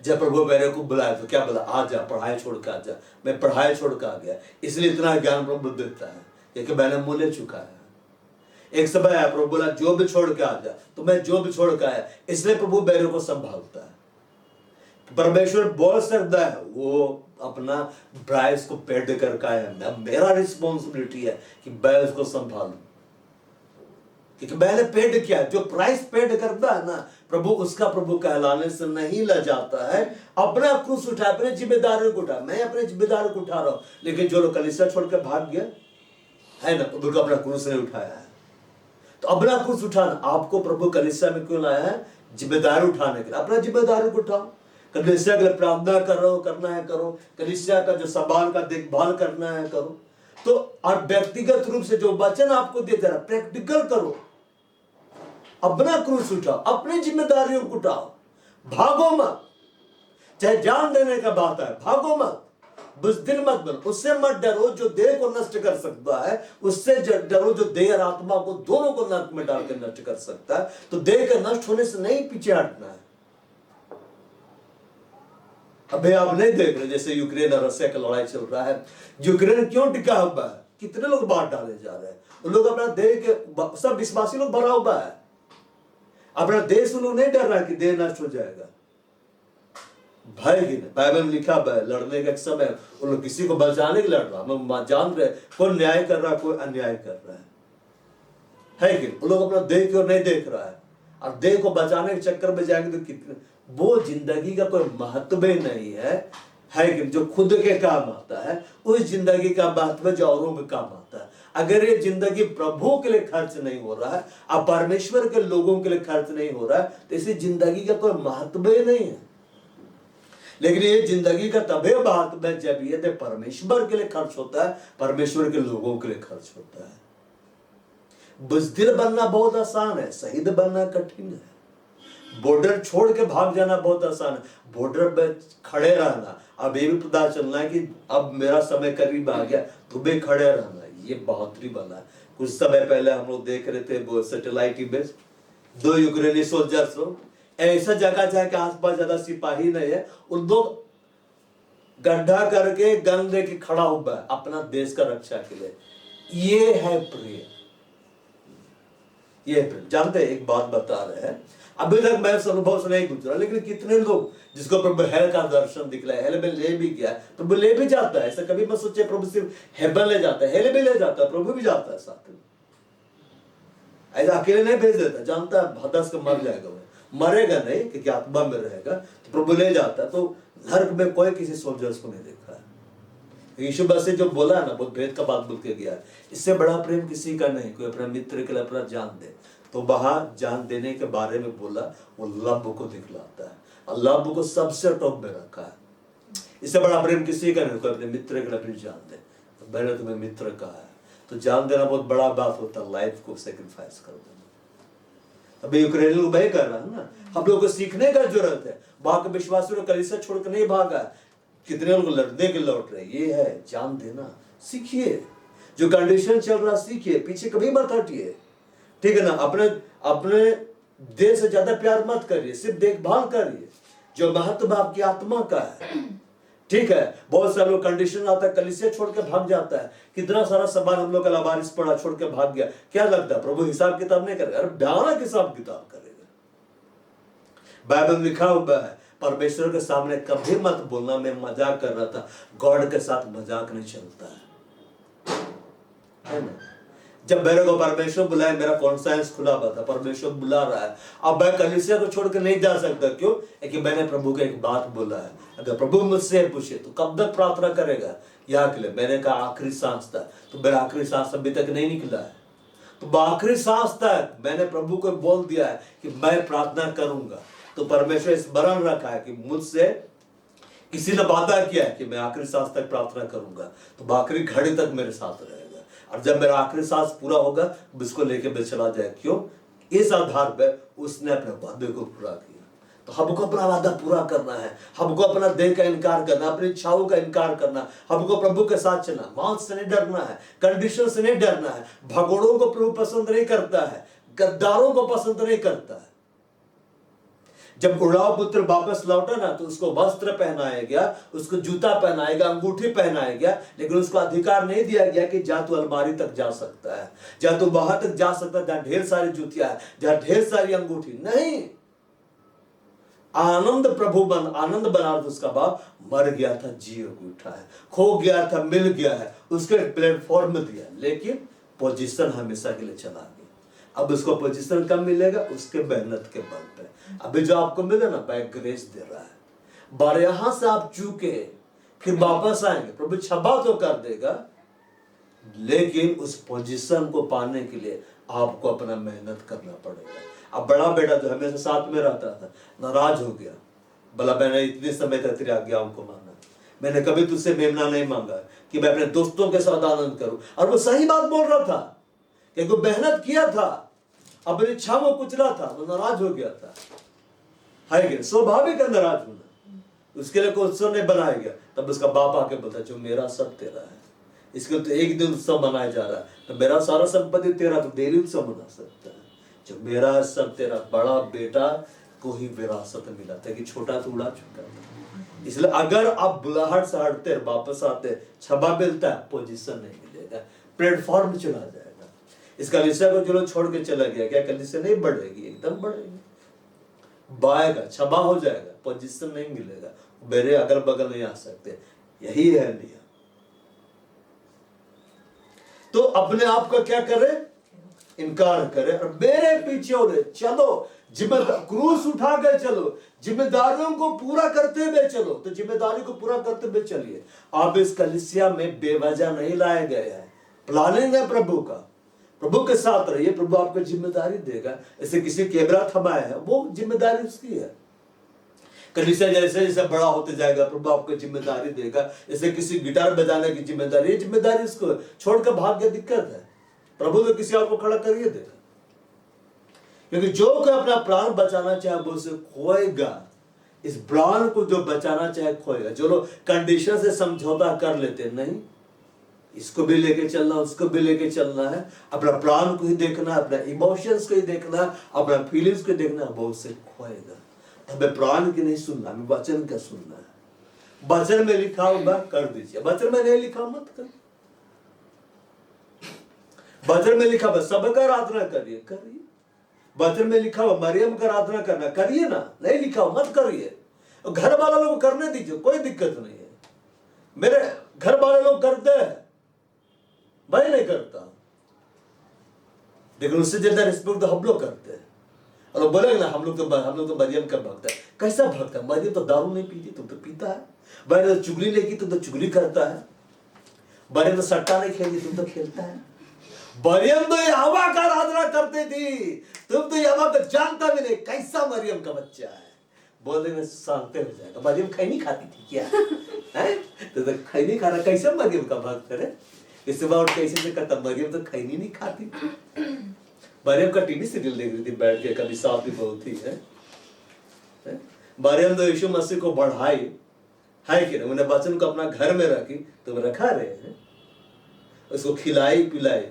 जब प्रभु मेरे को बुलाया तो क्या बोला, आ जा, पढ़ाई छोड़ के आ जा। मैं पढ़ाई छोड़ के आ गया, इसलिए इतना ज्ञान प्रभु देता है क्योंकि मैंने मूल्य चुका है। एक समय आया, प्रभु बोला जो भी छोड़ के आ जा, तो मैं जो भी छोड़ के आया, इसलिए प्रभु मेरे को संभालता है। परमेश्वर बोल सकता है, वो अपना प्राइस को पेड करके आया, मेरा रिस्पॉन्सिबिलिटी है कि मैं उसको संभालूं, क्योंकि मैंने पेड किया। जो प्राइस पेड करता है ना प्रभु, उसका प्रभु कहलाने से नहीं लग जाता है। अपना क्रूस उठा, अपने जिम्मेदारी को उठा। मैं अपने जिम्मेदारी को उठा रहा हूं, लेकिन जो लोग कलीसिया छोड़ के भाग गया है ना, उनको अपना क्रूस नहीं उठाया है। तो अपना क्रूस उठाना, आपको प्रभु कलीसिया में क्यों लाया है? जिम्मेदारी उठाने के लिए। अपना जिम्मेदारी को उठाओ। कलीसिया के लिए प्रार्थना करो, करना है करो, कलीसिया का जो सवाल का देखभाल करना है करो। तो और व्यक्तिगत रूप से जो वचन आपको दिया जा रहा है प्रैक्टिकल करो। अपना क्रूस उठाओ, अपनी जिम्मेदारियों को उठाओ, भागो मत। चाहे जान देने का बात है, भागो मत, बुज़दिल मत बनो। उससे मत डरो जो देह को नष्ट कर सकता है, उससे डरो जो देह और आत्मा को दोनों को नरक में डाल के नष्ट कर सकता है। तो देह के नष्ट होने से नहीं पीछे हटना है। अभी आप नहीं देख रहे जैसे यूक्रेन और रशिया का लड़ाई चल रहा है, यूक्रेन क्यों टिका हुआ है? कितने लोग बाहर डाले जा रहे हैं। लोग अपना देह के, सब विश्वासी लोग भरा हुआ है, अपना देश लोग नहीं डर रहा कि देह नष्ट हो जाएगा। भय ही नहीं। बाइबल में लिखा है लड़ने का समय उन लोग किसी को बचाने के लड़ रहा। हम जान रहे कोई न्याय कर रहा, कोई अन्याय कर रहा है कि उन लोग अपना देह की ओर नहीं देख रहा है, और देह को बचाने के चक्कर में जाएंगे तो कितने, वो जिंदगी का कोई महत्व ही नहीं है कि जो खुद के काम आता है, उस जिंदगी का महत्व जो औरों के काम आता है। अगर ये जिंदगी प्रभु के लिए खर्च नहीं हो रहा है और परमेश्वर के लोगों के लिए खर्च नहीं हो रहा है, तो इसी जिंदगी का कोई महत्व ही नहीं है। लेकिन ये जिंदगी का तभी महत्व है जब ये परमेश्वर के लिए खर्च होता है, परमेश्वर के लोगों के लिए खर्च होता है। बुज़दिल बनना बहुत आसान है, शहीद बनना कठिन है। बॉर्डर छोड़ के भाग जाना बहुत आसान है, बॉर्डर पे खड़े रहना, अब ये भी पता चलना है कि अब मेरा समय करीब आ गया, तुम्हें खड़े रहना, ये बहादुरी वाला है। कुछ समय पहले हम लोग देख रहे थे वो सैटेलाइट इमेज, 2 यूक्रेनी सोल्जर्स ऐसा जगह जाके आसपास ज्यादा सिपाही नहीं है, उन लोग गड्ढा करके गन लेके खड़ा हुआ है अपना देश का रक्षा के लिए। ये है प्रिय, ये प्रिय। जानते हैं, एक बात बता रहे हैं, अभी तक मैं इस अनुभव से नहीं गुजरा, लेकिन कितने लोग जिसको प्रभु हेल का दर्शन दिखला है, हेल में ले भी गया, प्रभु ले भी जाता है। ऐसा कभी मत सोचे प्रभु सिर्फ हेवन ले जाता है, हेल भी ले जाता है, प्रभु भी जाता है साथ में। ऐसा अकेले नहीं भेज देता, जानता है भदस को मर जाएगा, वो मरेगा नहीं क्योंकि आत्मा में रहेगा, तो प्रभु ले जाता है। तो नरक में कोई किसी सोल्जर्स को नहीं देखा है। यीशु मसीह जो बोला है ना, बहुत भेद का बात बोल के गया है, इससे बड़ा प्रेम किसी का नहीं, कोई अपने मित्र के लिए अपना जान दे। तो वहां जान देने के बारे में बोला, वो लव को दिखलाता है, और लव को सबसे टॉप में रखा है। इससे बड़ा प्रेम किसी का नहीं, कोई अपने मित्र के लिए अपनी जान दे। तो मैंने तुम्हें मित्र कहा है, तो जान देना बहुत बड़ा बात होता है, लाइफ को सेक्रीफाइस कर देना। अभी यूक्रेन लोग वही कर रहा है ना, हम लोग को सीखने का जरूरत है। वहां के विश्वासियों ने कलीसिया छोड़कर नहीं भागा, कितने लोग लड़ने के लौट रहे। ये है जान देना, सीखिए, जो कंडीशन चल रहा सीखिए, पीछे कभी मत हटिए, ठीक है ना। अपने देश से ज्यादा प्यार मत करिए, सिर्फ देखभाल करिए, जो महत्व आपकी आत्मा का है, ठीक है। बहुत सारे लोग कंडीशन आता है कलीसिया छोड़ के भाग जाता है, कितना सारा सामान हम लोग का लावारिस पड़ा छोड़ के भाग गया। क्या लगता है प्रभु हिसाब किताब नहीं करेगा? अरे भयानक हिसाब किताब करेगा। बाइबल में लिखा हुआ है, परमेश्वर के सामने कभी मत बोलना मैं मजाक कर रहा था। गॉड के साथ मजाक नहीं चलता है ना। जब मेरे को परमेश्वर बुलाए, मेरा कॉन्साइंस खुला हुआ था, परमेश्वर बुला रहा है, अब मैं कलीसिया को छोड़ के नहीं जा सकता। क्यों? कि मैंने प्रभु को एक बात बोला है। अगर प्रभु मुझसे पूछे तो कब तक प्रार्थना करेगा? यहाँ के लिए मैंने कहा आखिरी सांस तक, तो मेरा आखिरी सांस अभी तक नहीं निकला है। तो आखिरी सांस तक मैंने प्रभु को बोल दिया है कि मैं प्रार्थना करूंगा। तो परमेश्वर स्मरण रखा है कि मुझसे किसी ने वादा किया है कि मैं आखिरी सांस तक प्रार्थना करूंगा, तो आखिरी घड़ी तक मेरे साथ रहेगा। और जब मेरा आखिरी सांस पूरा होगा, उसको लेके मैं चला जाए। क्यों? इस आधार पर उसने अपने वादे को पूरा किया। तो हमको अपना वादा पूरा करना है, हमको अपना देह का इनकार करना, अपनी इच्छाओं का इनकार करना, हमको प्रभु के साथ चलना। मौत से नहीं डरना है, कंडीशन से नहीं डरना है। भगोड़ों को प्रभु पसंद नहीं करता है, गद्दारों को पसंद नहीं करता है। जब उड़ाव पुत्र वापस लौटा ना तो उसको वस्त्र पहनाया गया, उसको जूता पहनाया गया, अंगूठी पहनाया गया, लेकिन उसको अधिकार नहीं दिया गया कि जा तू अलमारी तक जा सकता है, जा तू वहां तक जा सकता है जहां ढेर सारी जूतियां है, जहां ढेर सारी अंगूठी। नहीं, आनंद बना उसका बाप मर गया था, जी उठा है, खो गया था, मिल गया है, उसके प्लेटफॉर्म दिया, लेकिन पोजीशन हमेशा के लिए चला गया। अब उसको पोजीशन कब मिलेगा? उसके मेहनत के बल पे। अभी जो आपको मिले ना, बाय ग्रेस दे रहा है। बार यहां से आप चूके फिर वापस आएंगे, प्रभु क्षमा तो कर देगा, लेकिन उस पोजीशन को पाने के लिए आपको अपना मेहनत करना पड़ेगा। अब बड़ा बेटा जो हमेशा साथ में रहता था नाराज हो गया, बोला मैंने इतने समय तक तेरी आज्ञाओं को माना, मैंने कभी तुझसे मेमना नहीं मांगा कि मैं अपने दोस्तों के साथ आनंद करूं। और वो सही बात बोल रहा था, क्योंकि मेहनत किया था, अपनी इच्छा को कुचला था, वो नाराज हो गया था। है स्वाभाविक है नाराज होना, उसके लिए कोई उत्सव नहीं बनाया गया। तब उसका बाप आके बोलता जो मेरा सब तेरा है, इसके लिए तो एक दिन उत्सव मनाया जा रहा है, तो मेरा सारा संपत्ति तेरा, तो डेली उत्सव मना सकता है। जो मेरा सब तेरा, बड़ा बेटा को ही विरासत मिला था कि छोटा तो उड़ा चुका था। इसलिए अगर आप बुलाहट से हटते वापस आते, क्षमा मिलता है, पोजीशन नहीं मिलेगा, प्लेटफॉर्म चला जाएगा। इस कलीसिया को जो लोग छोड़ के चला गया, क्या कलीसिया नहीं बढ़ेगी? एकदम बढ़ेगी, बाएगा, क्षमा हो जाएगा, पोजीशन नहीं मिलेगा, मेरे अगल बगल नहीं आ सकते। यही है नियम। तो अपने आप का क्या करे? इनकार करे और मेरे पीछे हो रहे चलो, क्रूस उठा कर चलो, जिम्मेदारियों को पूरा करते हुए चलो। तो जिम्मेदारी को पूरा करते हुए चलिए। आप इस कलीसिया में बेवजह नहीं लाए गए हैं, प्लानिंग है प्रभु का, प्रभु के साथ रहिए, प्रभु आपको जिम्मेदारी देगा। ऐसे किसी कैमरा थमाया है, वो जिम्मेदारी उसकी है। कलीसिया जैसे जैसे बड़ा होते जाएगा, प्रभु आपको जिम्मेदारी देगा। जैसे किसी गिटार बजाने की जिम्मेदारी, जिम्मेदारी उसको छोड़कर भाग गया, दिक्कत है। प्रभु तो किसी और को खड़ा करिए देगा, क्योंकि जो कोई अपना प्राण बचाना चाहे वो उसे खोएगा। इस प्राण को जो बचाना चाहे खोएगा। जो लोग कंडीशन से समझौता कर लेते, नहीं इसको भी लेके चलना, उसको भी लेके चलना है, अपना प्राण को ही देखना, अपना इमोशंस को ही देखना, अपना फीलिंग्स को देखना, वो उसे खोएगा। हमें प्राण की नहीं सुनना, हमें वचन का सुनना है। वचन में लिखा होगा कर दीजिए, वचन में नहीं लिखा मत कर। वचन में लिखा बस सबका आराधना करिए, करिए। वचन में लिखा हुआ मरियम का आराधना करना, करिए ना। नहीं लिखा हो मत करिए, घर वाला लोग करने दीजिए, कोई दिक्कत नहीं है। मेरे घर वाले लोग करते हैं, मैं नहीं करता, लेकिन उससे ज्यादा रिस्पेक्ट तो हम लोग करते हैं। और बोलेंगे ना हम लोग तो मरियम का भक्त है। कैसा भक्त है? मरियम तो दारू नहीं पीती, तुम तो पीता है। मैंने तो चुगली नहीं की, तुम तो चुगली करता है। मरियम तो सट्टा नहीं खेली, तुम तो खेलता है। मरियम तो यहोवा का आराधना करती थी, तुम तो यहोवा को जानता भी नहीं। कैसा मरियम का बच्चा है? बोल देंगे शांत हो जाएगा। मरियम खैनी खाती थी क्या? है तो खैनी खा रहा, कैसे मरियम का भक्त है? इस बार कैसे से कहता मरियम तो खैनी नहीं खाती थी। मरियम का टीवी सीरियल देख रही थी बैठ के, कभी साथ भी बहुत ही है। मरियम तो यीशु मसीह को बढ़ाई है कि उन्हें वचन को अपना घर में रखी, तो रखा रहे हैं, उसको खिलाई पिलाई,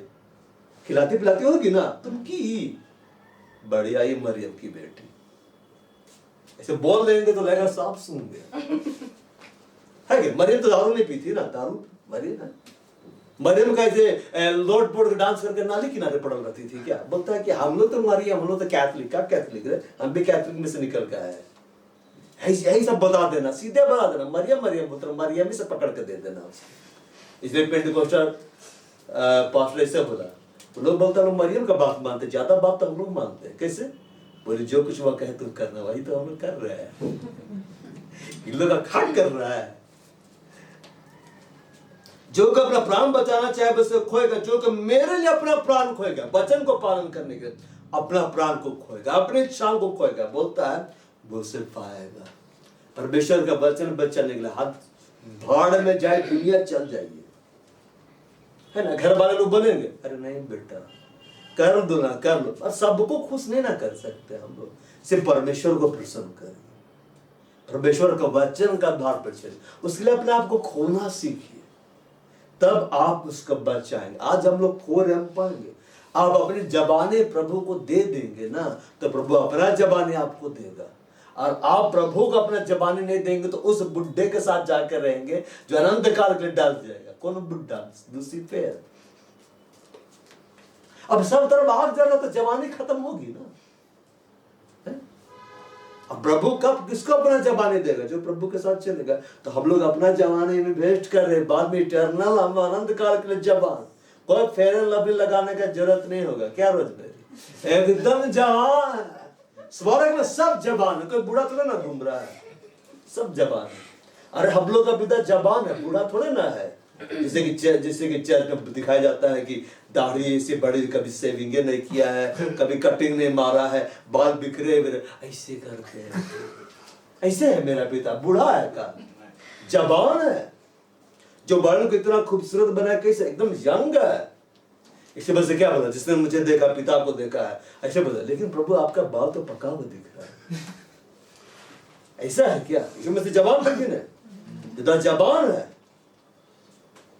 खिलाती पिलाती होगी ना तुम की बढ़िया ये मरियम की बेटी। ऐसे बोल देंगे तो लगेगा साफ सुन गया है कि मरियम तो दारू नहीं पीती ना, दारू मरियम है। मरियम का ऐसे लोट पोट डांस करके नाली किनारे पड़ल रहती थी क्या? बोलता है कि हम लोग तो मरियम, हम लोग तो कैथलिक। क्या कैथलिक है? हम भी कैथलिक में से निकल के आए हैं। यही सब बता देना, सीधे बता देना मरियम मरियम पुत्र, मरियम ही से पकड़ के दे देना उसको। इसलिए पेंटिकोस्टल पास्टर ऐसे बोला, तो लोग बोलते हैं मरियम का बात मानते, ज्यादा बात तो हम लोग मानते हैं। कैसे? बोले जो कुछ वह कहे तुम करना, वही तो हम लोग कर रहे हैं। इन लोग का खाट कर रहा है। जो कि अपना प्राण बचाना चाहे बस खोएगा, जो कि मेरे लिए अपना प्राण खोएगा, वचन को पालन करने के लिए अपना प्राण को खोएगा, अपनी इच्छाओं को खोएगा, बोलता है वो उसे पाएगा। परमेश्वर का वचन बचाने के लिए हाथ भाड़ में जाए, दुनिया चल जाएगी, है ना। घर वाले लोग बोलेंगे अरे नहीं बेटा कर दो ना, कर लो। और सबको खुश नहीं ना कर सकते हम लोग, सिर्फ परमेश्वर को प्रसन्न करें, परमेश्वर का वचन का आधार पर चले। उसके लिए अपने आप को खोना सीखिए, तब आप उसका बचाएंगे। आज हम लोग खो रहे, हम पाएंगे। आप अपनी जबाने प्रभु को दे देंगे ना, तो प्रभु अपना जबाने आपको देगा। और आप प्रभु को अपना जबानी नहीं देंगे तो उस बुढ़े के साथ जाकर रहेंगे जो अनंत काल के लिए डाल जाएगा। कौन बुढ़ा? लूसीफर। अब सब तरफ आग जला तो जवानी खत्म होगी ना। अब प्रभु कब किसको अपना जवानी देगा? जो प्रभु के साथ चलेगा। तो हम लोग अपना जवानी में वेस्ट कर रहे, बाद में इटर्नल हम अनंत काल के लिए जवान। कोई फेयर एंड लवली लगाने का जरूरत नहीं होगा। क्या रोजमेरी? एकदम जवान, स्वर्ग में सब जवान है। कोई बूढ़ा थोड़ा ना घूम रहा है, सब जवान है। अरे हम लोग का पिता जवान है, बूढ़ा थोड़े ना है। जैसे कि चर्च में दिखाया जाता है कि दाढ़ी ऐसे बड़ी, कभी सेविंग नहीं किया है, कभी कटिंग नहीं मारा है, बाल बिखरे हुए ऐसे करके। ऐसे है मेरा पिता, बूढ़ा है का? जवान है, जो बालों को इतना खूबसूरत बना है, कैसे एकदम यंग है। इसे बस क्या बोला? जिसने मुझे देखा पिता को देखा है, ऐसे बोला। लेकिन प्रभु आपका बाल तो पका हुआ दिख रहा है। ऐसा है क्या? इसमें से जवान है कि नहीं? इतना जवान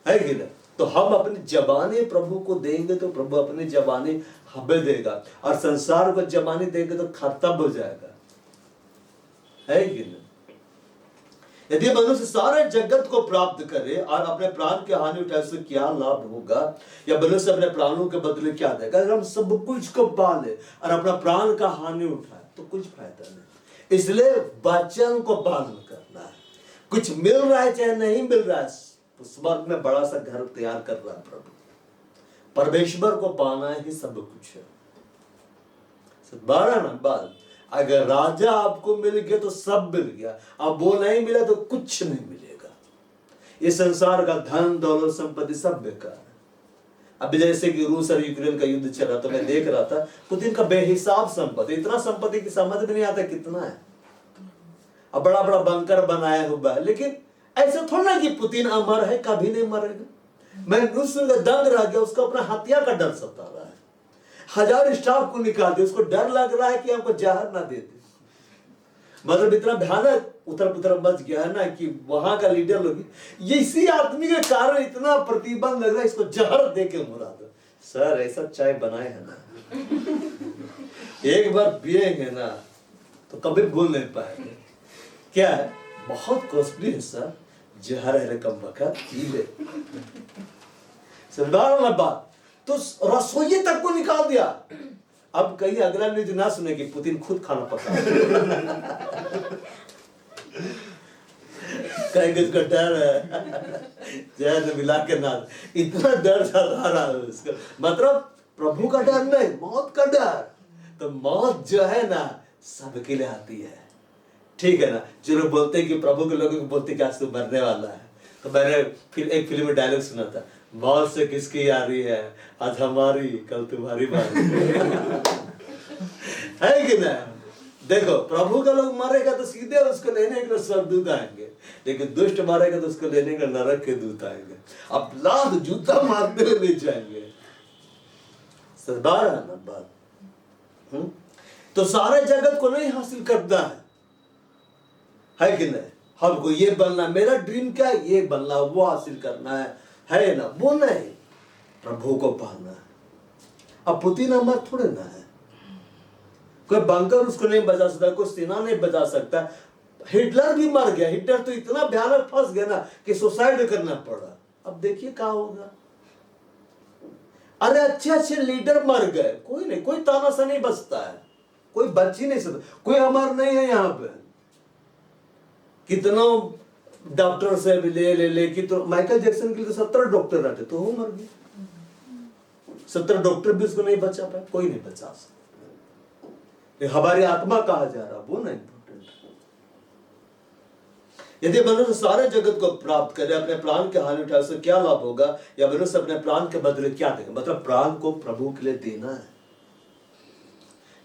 है कि नहीं? तो हम अपनी जबानी प्रभु को देंगे तो प्रभु अपनी जबानी हमें देगा, और संसार को जबानी देंगे तो खत्म हो जाएगा, है कि नहीं? यदि मनुष्य सारे जगत को प्राप्त करे और अपने प्राण की हानि उठाए, उससे क्या लाभ होगा? या मनुष्य अपने प्राणों के बदले क्या देगा? अगर हम सब कुछ को पाले और अपना प्राण का हानि उठाए तो कुछ फायदा नहीं। इसलिए वचन को पालन करना है। कुछ मिल रहा है चाहे नहीं मिल रहा है, स्वर्ग में बड़ा सा घर तैयार कर रहा है प्रभु। परमेश्वर को पाना ही सब कुछ है। 12 नंबर, अगर राजा आपको मिल गया तो सब मिल गया, अब वो नहीं मिला तो कुछ नहीं मिलेगा। ये संसार का धन दौलत संपत्ति सब बेकार है। अभी जैसे कि रूस और यूक्रेन का युद्ध चला तो मैं देख रहा था, पुतिन का बेहिसाब संपत्ति, इतना संपत्ति की समझ में नहीं आता कितना है। अब बड़ा बड़ा बंकर बनाया हुआ है, लेकिन ऐसा थोड़ा कि पुतिन अमर है, कभी नहीं मरेगा। मैं रूस का दंग रह गया, उसको अपना हत्या का डर सता रहा है। 1000 स्टाफ को निकाल दिया, उसको डर लग रहा है कि हमको जहर ना दे दे। मतलब इतना भयानक उतर पुतर मच गया है ना कि वहां का लीडर लोग, ये इसी आदमी के कारण इतना प्रतिबंध लग रहा है, इसको जहर दे के मुरा दो। सर ऐसा चाय बनाए है ना, एक बार पिएंगे ना तो कभी भूल नहीं पाएंगे। क्या है? बहुत कॉस्टली है सर, जहर है कम वक्त पी ले। बात तो रसोई तक को निकाल दिया। अब कहीं अगला न्यूज ना सुने कि पुतिन खुद खाना पका। कहेंगे इसको डर है, जहर मिला के ना, इतना डर सता रहा है उसको। मतलब प्रभु का डर नहीं, मौत का डर। तो मौत जो है ना सबके लिए आती है, ठीक है ना। जो लोग बोलते हैं कि प्रभु के लोगों को बोलते कि आज तू मरने वाला है, तो मैंने फिर एक फिल्म में डायलॉग सुना था, मौत से किसकी यारी है, आज हमारी कल तुम्हारी बारी। है कि ना? देखो प्रभु का लोग मरेगा तो सीधे उसको लेने के लिए स्वर्गदूत आएंगे, लेकिन दुष्ट मारेगा तो उसको लेने के लिए नरक के दूत आएंगे। अब लाद जूता मारते हुए ले जाएंगे। 12 नंबर, तो सारे जगत को नहीं हासिल करना है कि नहीं? हमको ये बनना, मेरा ड्रीम क्या है, ये बनना, वो हासिल करना है ना? वो नहीं, प्रभु को पाना है। अब पुतिन अमर थोड़े ना है, कोई बंकर उसको नहीं बजा सकता, कोई सेना नहीं बजा सकता। हिटलर भी मर गया, हिटलर तो इतना भयानक फंस गया ना कि सुसाइड करना पड़ा। अब देखिए क्या होगा। अरे अच्छे अच्छे लीडर मर गए, कोई नहीं, कोई तानाशाह नहीं बचता है, कोई बच ही नहीं सकता, कोई अमर नहीं है यहाँ पे। कितनों डॉक्टर से भी ले कि तो माइकल जैक्सन के लिए 70 डॉक्टर रहते तो वो मर गए। 70 डॉक्टर भी उसको नहीं बचा पाए, कोई नहीं बचा सकता। हमारी आत्मा कहा जा रहा, वो नहीं इंपॉर्टेंट। यदि मनुष्य सारे जगत को प्राप्त करे, अपने प्राण के हानि उठाए, उससे क्या लाभ होगा? या मनुष्य अपने प्राण के बदले क्या देगा? मतलब प्राण को प्रभु के लिए देना है।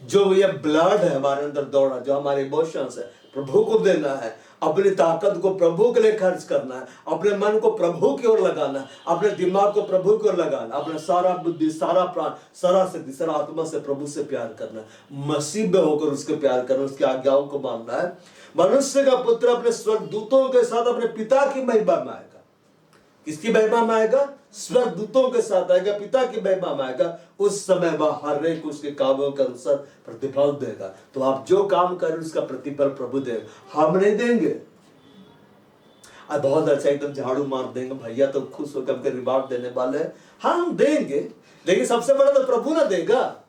जो ये ब्लड है हमारे अंदर दौड़ा, जो हमारे इमोशंस है, प्रभु को देना है। अपनी ताकत को प्रभु के लिए खर्च करना है, अपने मन को प्रभु की ओर लगाना है, अपने दिमाग को प्रभु की ओर लगाना, अपना सारा बुद्धि, सारा प्राण, सारा शक्ति, सारा आत्मा से प्रभु से प्यार करना है, मसीह में होकर उसके प्यार करना, उसकी आज्ञाओं को मानना है। मनुष्य का पुत्र अपने स्वर्गदूतों के साथ अपने पिता की महिमा में आएगा। किसकी महिमा में आएगा? स्वर्गदूतों के साथ आएगा, पिता की महिमा में आएगा। उस समय वह हर एक उसके कामों के अनुसार प्रतिफल देगा। तो आप जो काम करें उसका प्रतिफल प्रभु देगा, हम नहीं देंगे। अब बहुत अच्छा एकदम झाड़ू मार देंगे, भैया तो खुश होकर हमको रिवार्ड देने वाले हैं, हम देंगे, लेकिन सबसे बड़ा तो प्रभु ना देगा।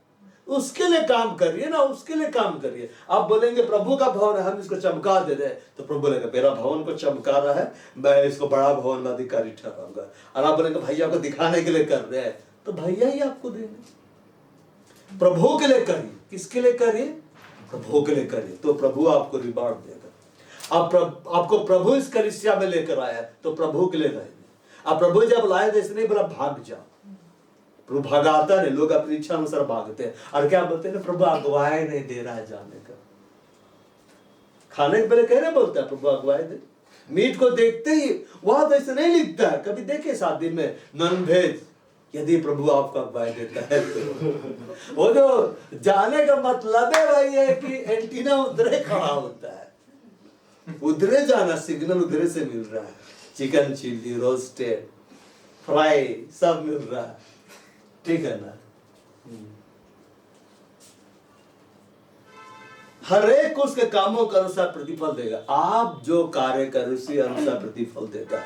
उसके लिए काम करिए ना, उसके लिए काम करिए। आप बोलेंगे प्रभु का भवन है, हम इसको चमका दे रहे हैं, तो प्रभु बोलेगा मेरा भवन को चमका रहा है, मैं इसको बड़ा भवन में अधिकारी ठहराऊंगा। और आप बोलेंगे भैया को दिखाने के लिए कर रहे हैं, तो भैया ही आपको देंगे। प्रभु के लिए करिए। किसके लिए करिए? प्रभु के लिए करिए, तो प्रभु आपको रिवार्ड देगा। आपको प्रभु इस कलीसिया में लेकर आया, तो प्रभु के लिए रहेंगे। अब प्रभु जब लाए तो इसने बोला भाग जाओ, प्रभु भगाता नहीं, लोग अपनी इच्छा अनुसार भागते हैं। और क्या बोलते हैं? प्रभु अगुवाई नहीं दे रहा है जाने का। खाने के पहले कहने बोलता है प्रभु अगुवाई दे। मीट को देखते ही वहां तो ऐसे नहीं लिखता है, कभी देखे शादी में नॉन वेज, यदि प्रभु आपको अगुवाई देता है तो वो जो जाने का मतलब है वही है कि एंटीना उधरे खड़ा होता है, उधरे जाना, सिग्नल उधरे से मिल रहा है। चिकन चिल्ली, रोस्टेड, फ्राई सब मिल रहा है, ठीक है ना। हर एक उसके कामों के अनुसार प्रतिफल देगा। आप जो कार्य करें उसी अनुसार प्रतिफल देगा।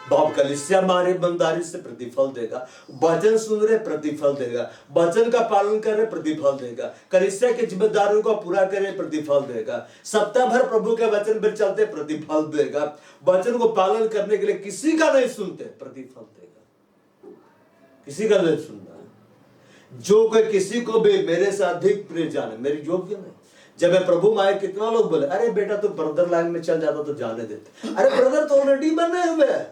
बाप कलीसिया मारे ईमानदारी से प्रतिफल देगा, वचन सुन रहे प्रतिफल देगा, वचन का पालन कर रहे प्रतिफल देगा, कलीसिया की जिम्मेदारियों को पूरा करे प्रतिफल देगा, सप्ताह भर प्रभु के वचन पर चलते प्रतिफल देगा, वचन को पालन करने के लिए किसी का नहीं सुनते प्रतिफल देगा। किसी का नहीं सुनना है। जो कोई किसी को भी मेरे से अधिक प्रिय जाने, मेरी योग्य नहीं। जब मैं प्रभु में आए, कितना लोग बोले अरे बेटा तू ब्रदर लाइन में चल जाता तो जाने देते। अरे ब्रदर तो ऑलरेडी बने हुए हैं।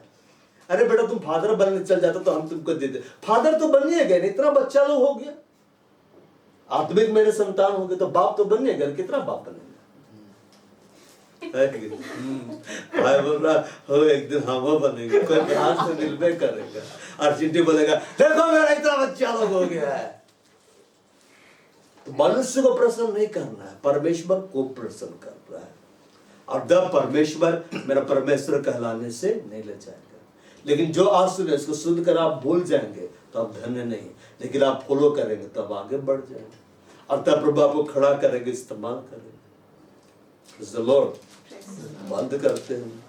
अरे बेटा तुम फादर बनने चल जाते तो हम तुमको देते। फादर तो बनिए गए, इतना बच्चा लोग हो गया, आत्मिक मेरे संतान हो गए, तो बाप तो बनिए गए, कितना बाप बनेगा? भाई बोल रहा हो एक दिन हम बनेंगे, कोई ध्यान से मिलवे करेगा। और चिट्ठी बोलेगा देखो मेरा इतना बच्चा लोग हो गया है। तो मनुष्य को प्रसन्न नहीं करना है, परमेश्वर को प्रसन्न कर रहा है। और जब परमेश्वर मेरा परमेश्वर कहलाने से नहीं ले जाएगा। लेकिन जो आज सुने इसको सुनकर आप भूल जाएंगे तो आप धन्य नहीं, लेकिन आप फॉलो करेंगे तब आगे बढ़ जाएंगे, और तब प्रभु आपको खड़ा करेंगे, इस्तेमाल करेंगे। Praise the Lord। बंद करते हैं।